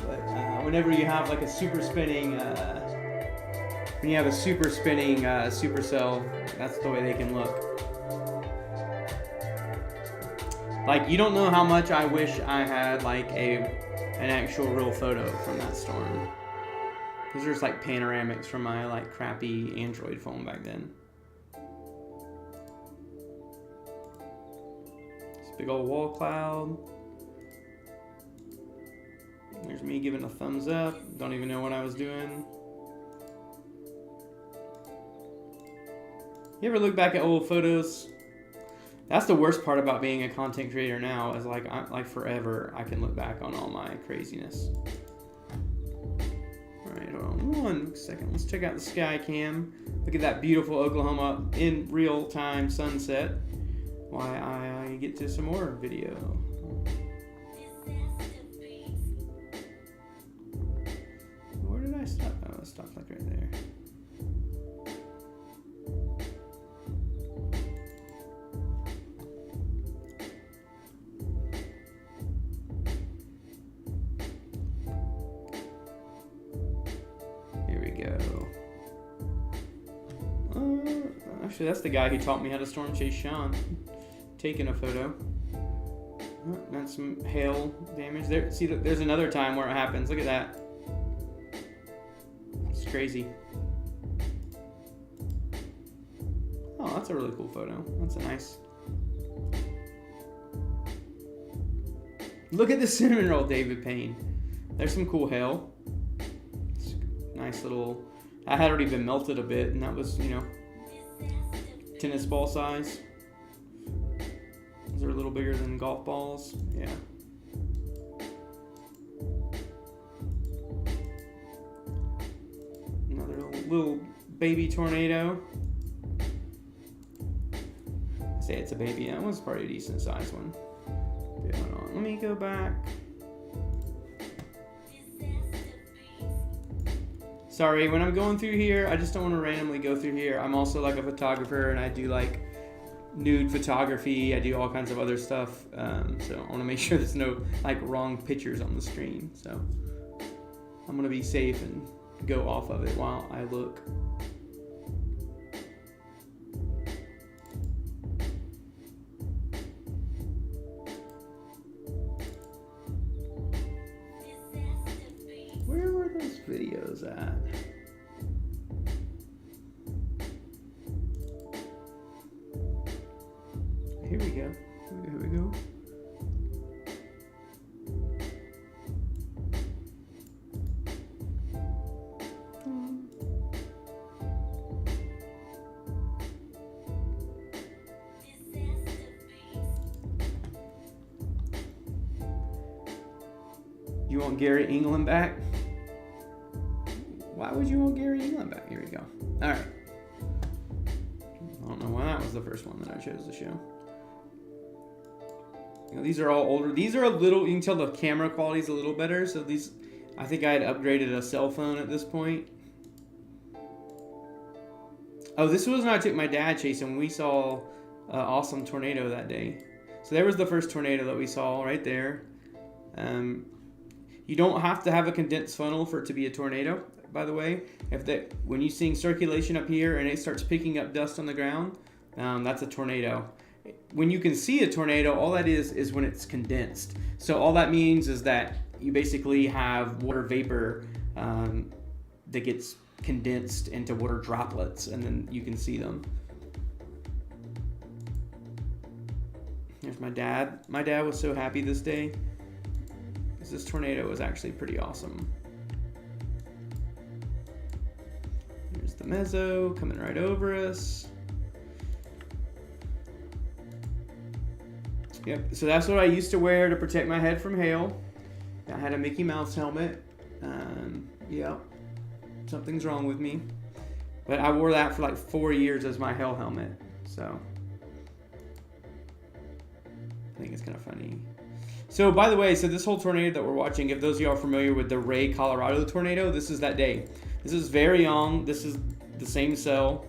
[SPEAKER 1] But whenever you have like a super spinning, when you have a super spinning supercell, that's the way they can look. Like, you don't know how much I wish I had like an actual real photo from that storm. These are just like panoramics from my like crappy Android phone back then. This big old wall cloud. There's me giving a thumbs up. Don't even know what I was doing. You ever look back at old photos? That's the worst part about being a content creator now, is like forever I can look back on all my craziness. Alright, hold on 1 second. Let's check out the sky cam. Look at that beautiful Oklahoma in real time sunset. Why I get to some more video. Where did I stop? Oh, I stopped like right there. Actually, that's the guy who taught me how to storm chase Sean. Taking a photo. Oh, that's some hail damage there. See, there's another time where it happens. Look at that. It's crazy. Oh, that's a really cool photo. That's a nice. Look at the cinnamon roll, David Payne. There's some cool hail. It's nice little. I had already been melted a bit, and that was, you know, tennis ball size. Those are a little bigger than golf balls. Yeah. Another little baby tornado. I say it's a baby. That one's probably a decent sized one. Yeah, hold on. Let me go back. Sorry, when I'm going through here, I just don't want to randomly go through here. I'm also like a photographer, and I do like nude photography. I do all kinds of other stuff. So I want to make sure there's no like wrong pictures on the screen. So I'm going to be safe and go off of it while I look. Where were those videos at? Here we go. Here we go. You want Gary England back? Why would you want Gary England back? Here we go. All right. I don't know why that was the first one that I chose to show. You know, these are all older. These are a little, you can tell the camera quality is a little better. So these, I think I had upgraded a cell phone at this point. Oh, this was when I took my dad chasing when we saw an awesome tornado that day. So there was the first tornado that we saw right there. You don't have to have a condensed funnel for it to be a tornado, by the way. When you're seeing circulation up here and it starts picking up dust on the ground, that's a tornado. When you can see a tornado, all that is when it's condensed. So all that means is that you basically have water vapor that gets condensed into water droplets, and then you can see them. Here's my dad. My dad was so happy this day because this tornado was actually pretty awesome. Here's the mezzo coming right over us. Yep, so that's what I used to wear to protect my head from hail. I had a Mickey Mouse helmet. Yeah, something's wrong with me. But I wore that for like 4 years as my hail helmet. So I think it's kind of funny. So by the way, so this whole tornado that we're watching, if those of you are familiar with the Ray, Colorado tornado, this is that day. This is very young. This is the same cell.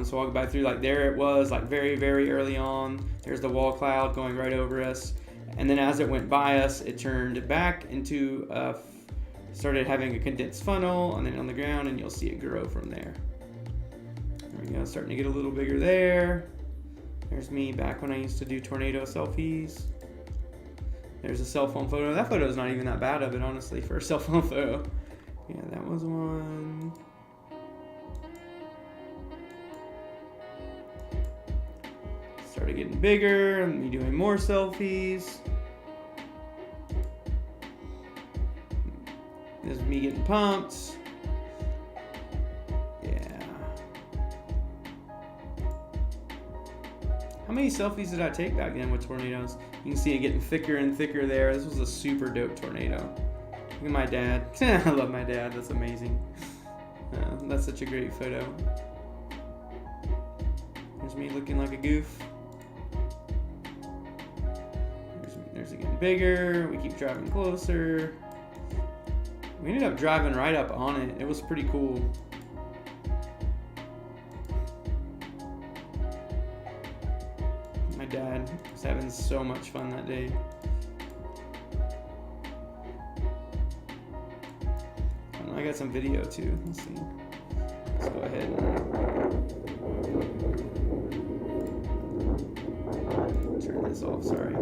[SPEAKER 1] So I'll go back through, like there it was, like very, very early on. There's the wall cloud going right over us. And then as it went by us, it turned back into, started having a condensed funnel, and then on the ground, and you'll see it grow from there. There we go, starting to get a little bigger there. There's me back when I used to do tornado selfies. There's a cell phone photo. That photo is not even that bad of it, honestly, for a cell phone photo. Yeah, that was one. Started getting bigger, and me doing more selfies. This is me getting pumped. Yeah. How many selfies did I take back then with tornadoes? You can see it getting thicker and thicker there. This was a super dope tornado. Look at my dad. I love my dad. That's amazing. That's such a great photo. There's me looking like a goof. There's it getting bigger. We keep driving closer. We ended up driving right up on it. It was pretty cool. My dad was having so much fun that day. I got some video too. Let's see. Let's go ahead and turn this off. Sorry.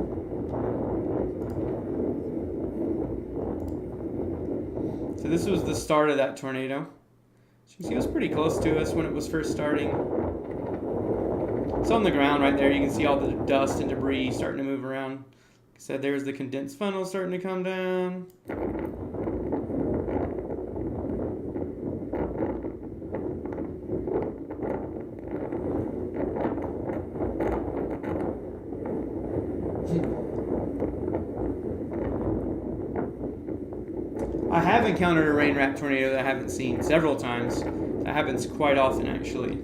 [SPEAKER 1] So this was the start of that tornado. So you can see it was pretty close to us when it was first starting. It's on the ground right there. You can see all the dust and debris starting to move around. Like I said, there's the condensed funnel starting to come down. I have encountered a rain wrap tornado that I haven't seen several times. That happens quite often, actually.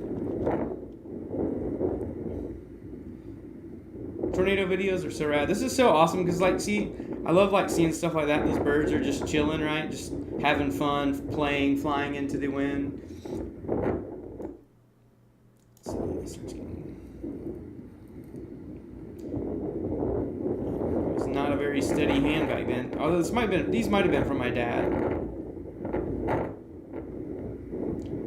[SPEAKER 1] Tornado videos are so rad. This is so awesome because, like, see, I love like seeing stuff like that. Those birds are just chilling, right? Just having fun, playing, flying into the wind. So it starts getting... It was not a very steady hand back then. Although these might have been from my dad.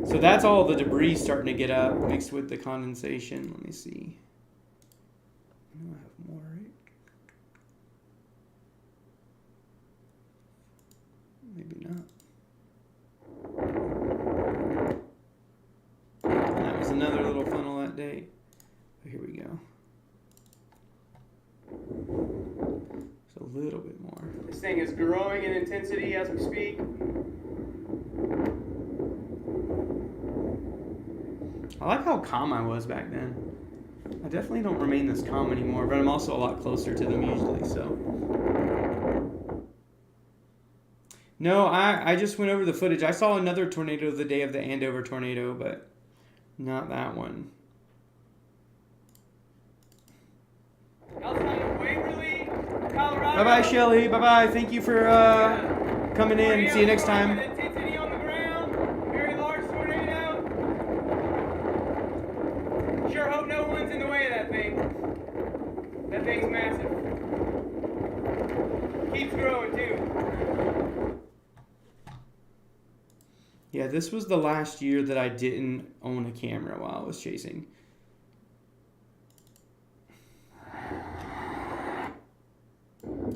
[SPEAKER 1] So that's all the debris starting to get up mixed with the condensation. Let me see. I know I have more, right? Maybe not. And that was another little funnel that day. Oh, here we go. Just a little bit more.
[SPEAKER 7] This thing is growing in intensity as we speak.
[SPEAKER 1] I like how calm I was back then. I definitely don't remain this calm anymore, but I'm also a lot closer to them usually, so. No, I just went over the footage. I saw another tornado the day of the Andover tornado, but not that one.
[SPEAKER 7] Outside of Waverly, Colorado.
[SPEAKER 1] Bye-bye, Shelly. Bye-bye. Thank you for coming in. See you next time.
[SPEAKER 7] Intensity on the ground. Very large tornado. Sure hope no one's in the way of that thing. That thing's massive. Keeps growing too.
[SPEAKER 1] Yeah, this was the last year that I didn't own a camera while I was chasing.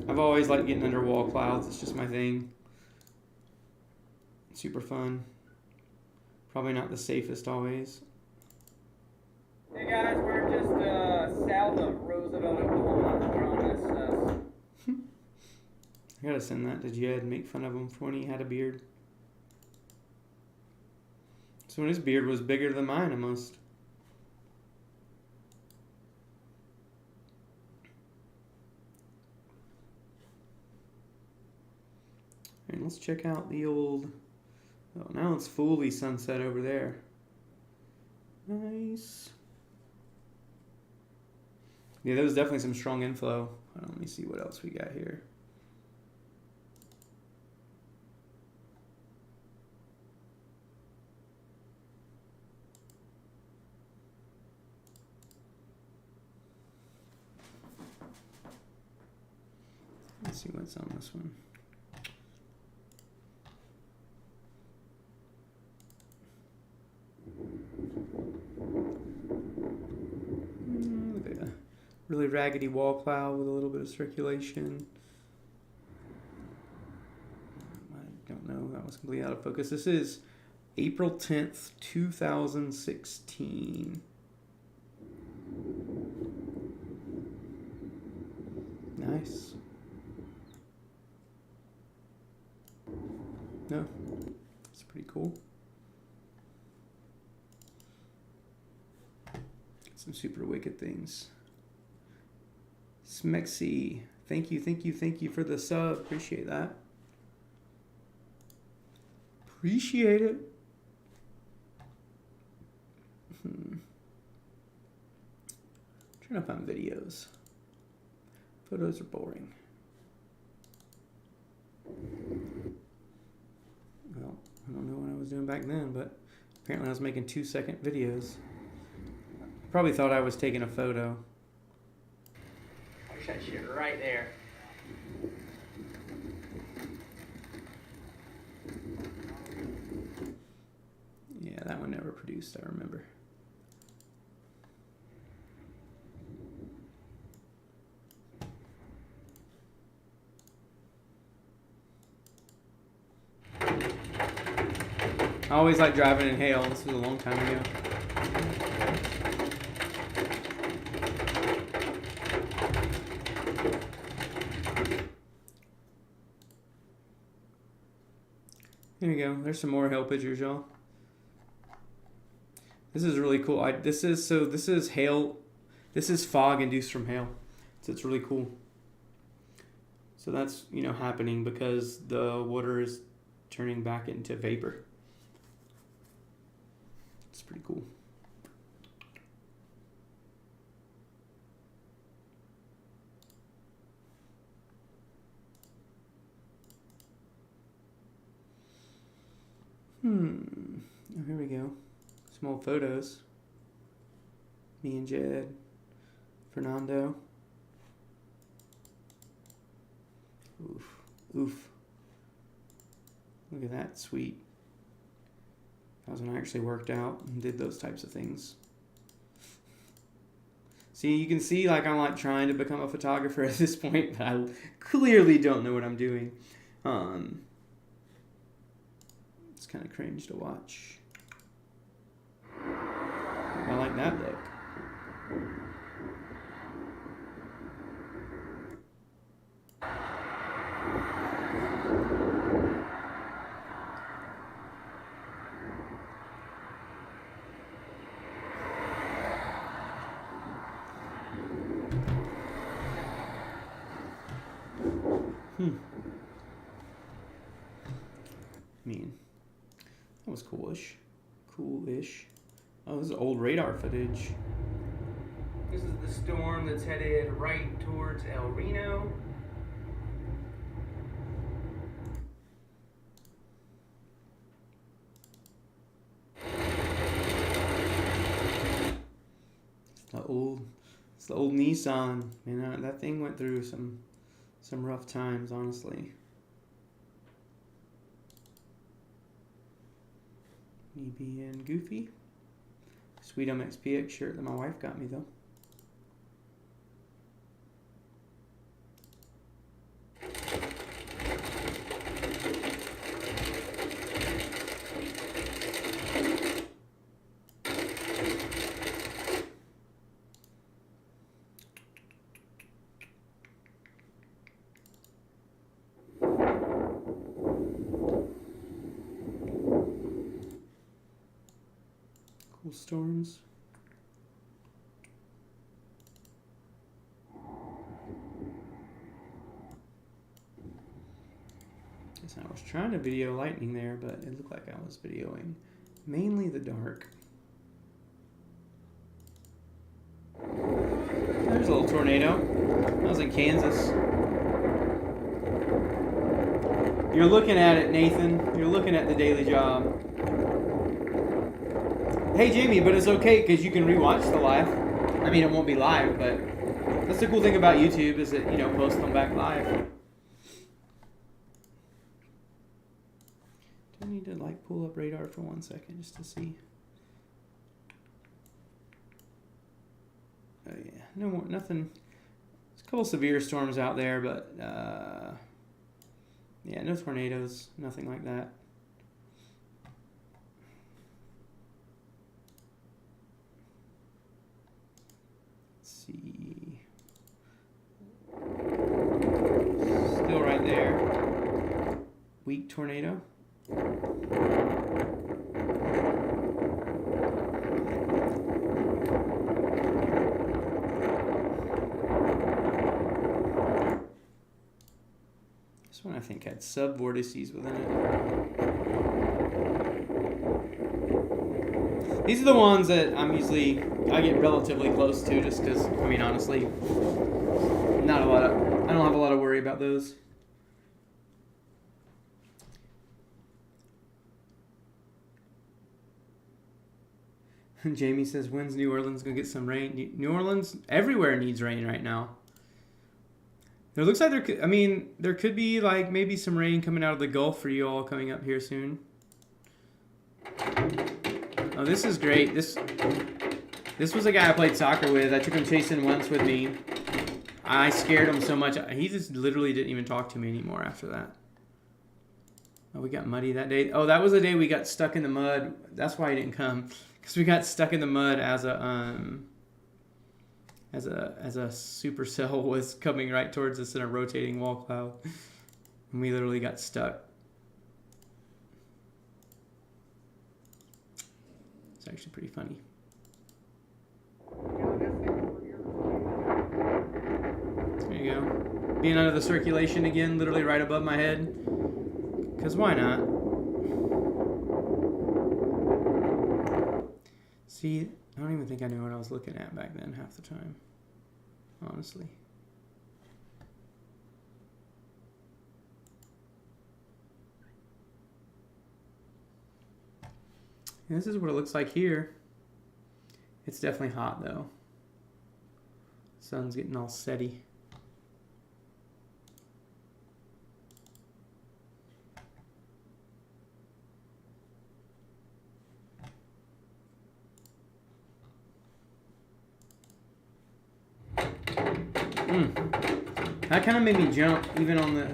[SPEAKER 1] I've always liked getting under wall clouds. It's just my thing. Super fun. Probably not the safest always.
[SPEAKER 7] Hey guys, we're just south of Roosevelt, Oklahoma. We're on this.
[SPEAKER 1] I gotta send that to Jed and make fun of him for when he had a beard. So when his beard was bigger than mine almost. And let's check out the old... Oh, now it's fully sunset over there. Nice. Yeah, there was definitely some strong inflow. Hold on, let me see what else we got here. Let's see what's on this one. Look at a really raggedy wall plow with a little bit of circulation. I don't know, that was completely out of focus. This is April 10th, 2016. Nice. No, it's pretty cool. Some super wicked things. Smexy, thank you for the sub. Appreciate that. Appreciate it. Trying to find videos. Photos are boring. Well, I don't know what I was doing back then, but apparently I was making 2-second videos. Probably thought I was taking a photo.
[SPEAKER 7] Push that shit right there.
[SPEAKER 1] Yeah, that one never produced, I remember. I always like driving in hail. This was a long time ago. Here you go. There's some more hail pictures, y'all. This is really cool. This is hail. This is fog induced from hail. So it's really cool. So that's, happening because the water is turning back into vapor. It's pretty cool. Oh, here we go. Some old photos. Me and Jed. Fernando. Oof. Oof. Look at that. Sweet. That was when I actually worked out and did those types of things. See, you can see like I'm like trying to become a photographer at this point, but I clearly don't know what I'm doing. It's kind of cringe to watch. I like that look. I mean, that was coolish. Coolish. Oh, this is old radar footage.
[SPEAKER 7] This is the storm that's headed right towards El Reno.
[SPEAKER 1] It's the old Nissan. Man, that thing went through some rough times, honestly. Me being goofy. Sweet MXPX shirt that my wife got me though. Cool storms. Guess I was trying to video lightning there, but it looked like I was videoing mainly the dark. There's a little tornado. I was in Kansas. You're looking at it, Nathan. You're looking at the daily job. Hey Jamie, but it's okay because you can rewatch the live. I mean, it won't be live, but that's the cool thing about YouTube is that, post them back live. need to like pull up radar for 1 second just to see. Oh yeah, no more, nothing. There's a couple severe storms out there, but yeah, no tornadoes, nothing like that. Let's see. Still right there. Weak tornado. This one I think had sub-vortices within it. These are the ones that I get relatively close to just because, I mean, honestly, I don't have a lot of worry about those. Jamie says, when's New Orleans gonna get some rain? New Orleans, everywhere needs rain right now. It looks like there could be like maybe some rain coming out of the Gulf for you all coming up here soon. Oh, this is great. This was a guy I played soccer with. I took him chasing once with me. I scared him so much. He just literally didn't even talk to me anymore after that. Oh, we got muddy that day. Oh, that was the day we got stuck in the mud. That's why he didn't come. Because we got stuck in the mud as a supercell was coming right towards us in a rotating wall cloud. And we literally got stuck. It's actually pretty funny. There you go. Being under the circulation again, literally right above my head. Because why not? See, I don't even think I knew what I was looking at back then half the time. Honestly. And this is what it looks like here. It's definitely hot though. Sun's getting all setty. That kind of made me jump even on the...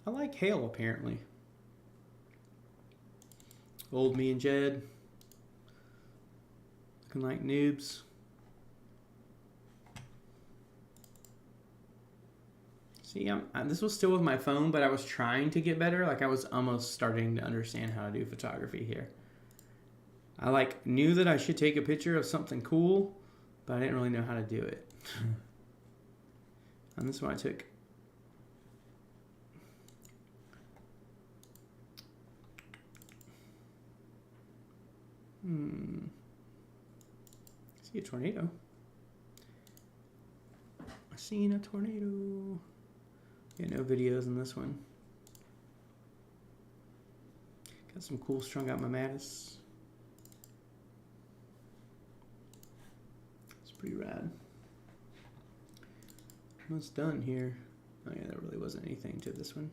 [SPEAKER 1] I like hail apparently. Old me and Jed. Looking like noobs. See, this was still with my phone, but I was trying to get better. Like I was almost starting to understand how to do photography here. I knew that I should take a picture of something cool, but I didn't really know how to do it. And this one I took. See a tornado. I seen a tornado. Yeah, no videos in this one. Got some cool strung out Mattis. It's pretty rad. Almost done here. Oh yeah, there really wasn't anything to this one.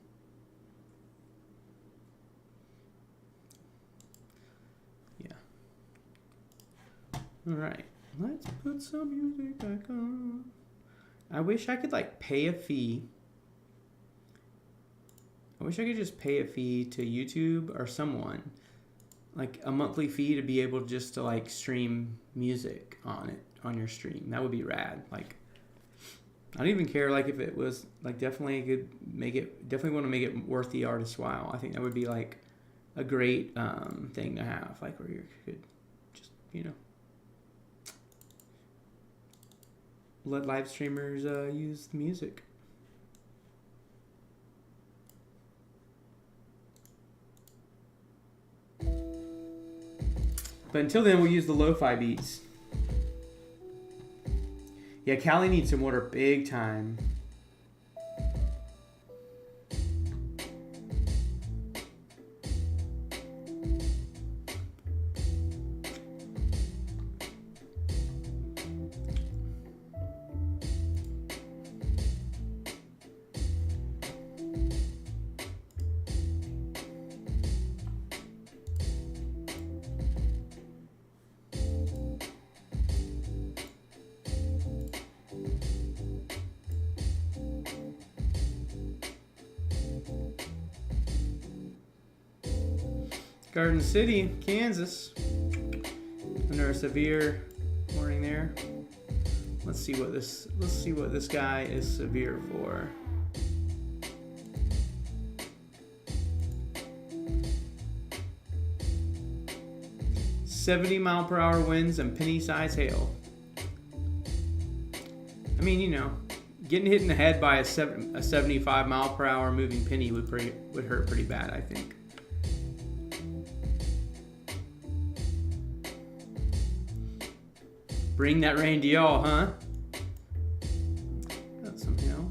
[SPEAKER 1] Yeah. Alright, let's put some music back on. I wish I could pay a fee. I wish I could just pay a fee to YouTube or someone, like a monthly fee to be able just to stream music on your stream. That would be rad. I don't even care if it was definitely could make it, definitely want to make it worth the artist's while. I think that would be a great thing to have, where you could just, let live streamers use the music. But until then, we'll use the lo-fi beats. Yeah, Callie needs some water big time. Garden City, Kansas. Under a severe warning there. Let's see what this guy is severe for. "70-mile-per-hour winds and penny-size hail." I mean, you know, getting hit in the head by a 75-mile-per-hour moving penny would hurt pretty bad, I think. Bring that rain to y'all, huh? Got some hail.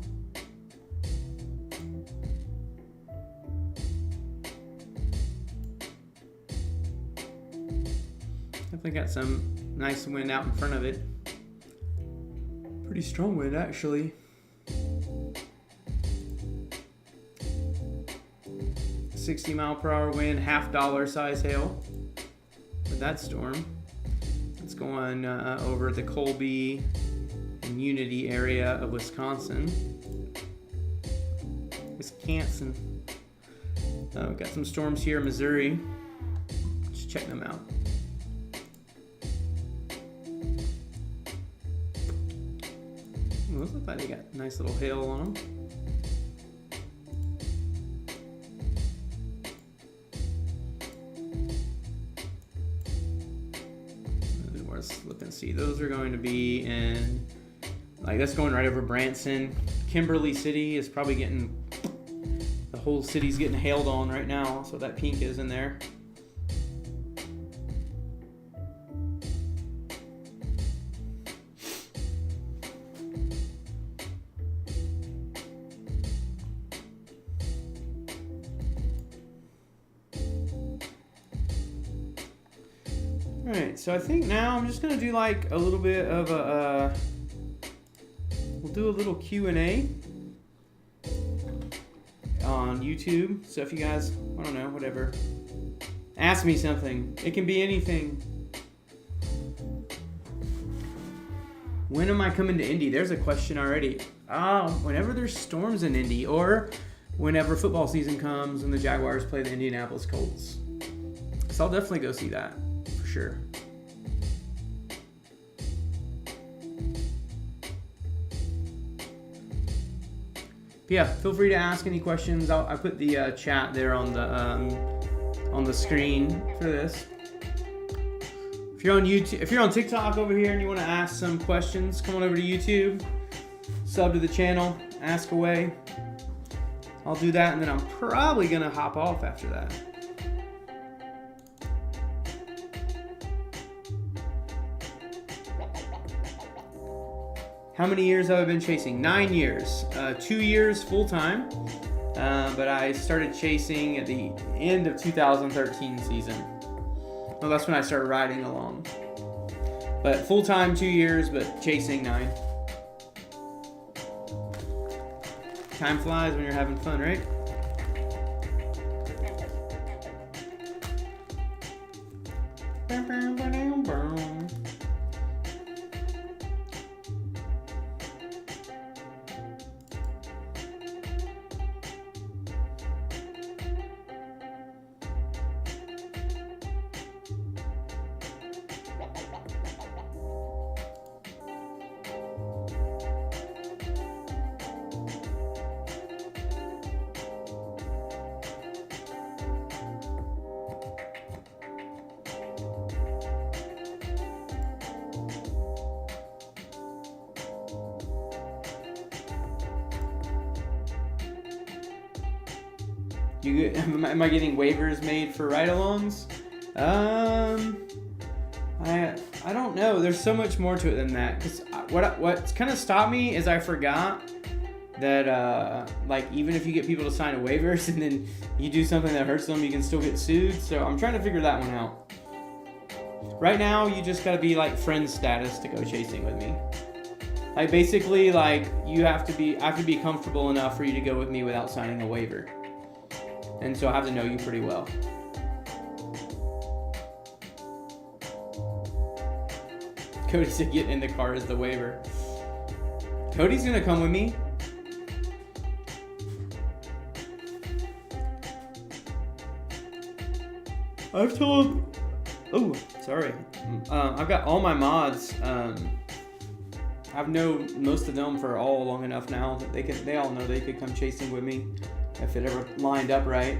[SPEAKER 1] Definitely got some nice wind out in front of it. Pretty strong wind, actually. $60-mile-per-hour wind, $half size hail with that storm. It's going over the Colby and Unity area of Wisconsin. We've got some storms here in Missouri. Let's check them out. Those look like they got a nice little hail on them. Let's look and see. Those are going to be in, like, that's going right over Branson. Kimberly City is probably getting, the whole city's getting hailed on right now, so that pink is in there. Alright, so I think now I'm just going to do like a little bit of a, we'll do a little Q&A on YouTube. So if you guys, I don't know, whatever, ask me something. It can be anything. When am I coming to Indy? There's a question already. Whenever there's storms in Indy, or whenever football season comes and the Jaguars play the Indianapolis Colts. So I'll definitely go see that. Sure. But yeah, feel free to ask any questions. I put the chat there on the screen for this. If you're on YouTube, if you're on TikTok over here and you want to ask some questions, come on over to YouTube, sub to the channel, ask away. I'll do that, and then I'm probably gonna hop off after that. How many years have I been chasing? 9 years. 2 years full-time, but I started chasing at the end of 2013 season. Well, that's when I started riding along. But full-time 2 years, but chasing 9. Time flies when you're having fun, right? Am I getting waivers made for ride-alongs? I don't know. There's so much more to it than that. 'Cause what's kind of stopped me is I forgot that like, even if you get people to sign a waivers and then you do something that hurts them, you can still get sued. So I'm trying to figure that one out. Right now, you just gotta be like friend status to go chasing with me. Like, basically, like, I have to be comfortable enough for you to go with me without signing a waiver. And so I have to know you pretty well. Cody said getting in the car is the waiver. Cody's gonna come with me. I've told. Oh, sorry. I've got all my mods. I've known most of them for all long enough now that they all know they could come chasing with me if it ever lined up right.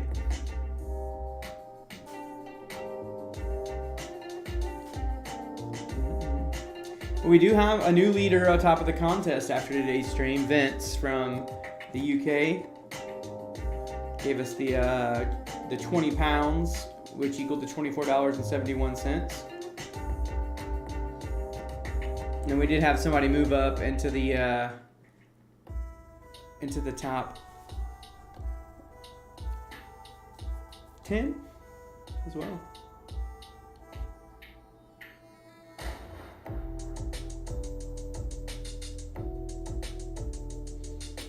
[SPEAKER 1] We do have a new leader on top of the contest after today's stream. Vince from the UK gave us the 20 pounds, which equaled to $24.71. And we did have somebody move up into the top 10 as well.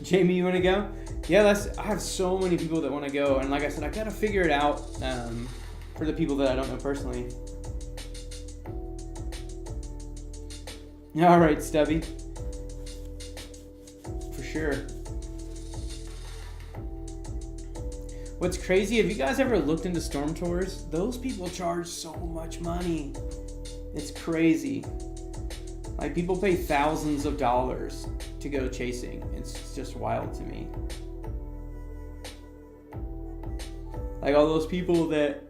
[SPEAKER 1] Jamie, you want to go? Yeah, I have so many people that want to go, and like I said, I gotta figure it out for the people that I don't know personally. All right, Stubby. For sure. What's crazy, have you guys ever looked into storm tours? Those people charge so much money. It's crazy. Like, people pay thousands of dollars to go chasing. It's just wild to me. Like all those people that,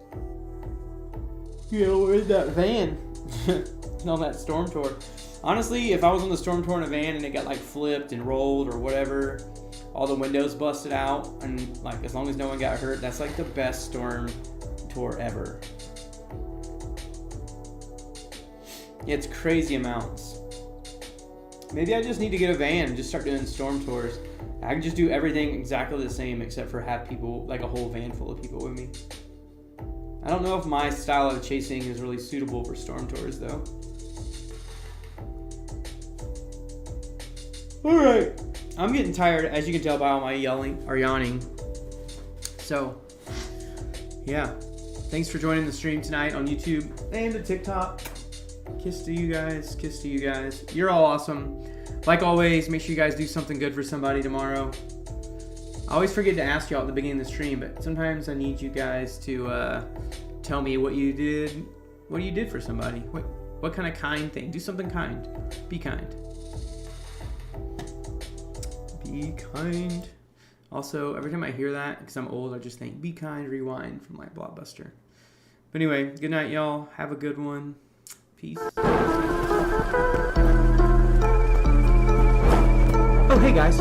[SPEAKER 1] were in that van on that storm tour. Honestly, if I was on the storm tour in a van and it got like flipped and rolled or whatever, all the windows busted out, and like as long as no one got hurt, that's like the best storm tour ever. It's crazy amounts. Maybe I just need to get a van and just start doing storm tours. I can just do everything exactly the same except for have people, like a whole van full of people with me. I don't know if my style of chasing is really suitable for storm tours though. Alright, I'm getting tired, as you can tell by all my yelling or yawning. So, yeah. Thanks for joining the stream tonight on YouTube and the TikTok. Kiss to you guys. Kiss to you guys. You're all awesome. Like always, make sure you guys do something good for somebody tomorrow. I always forget to ask y'all at the beginning of the stream, but sometimes I need you guys to tell me what you did for somebody. What kind of kind thing? Do something kind. Be kind. Be kind. Also, every time I hear that, because I'm old, I just think, be kind, rewind from like Blockbuster. But anyway, good night, y'all. Have a good one. Peace. Oh, hey, guys.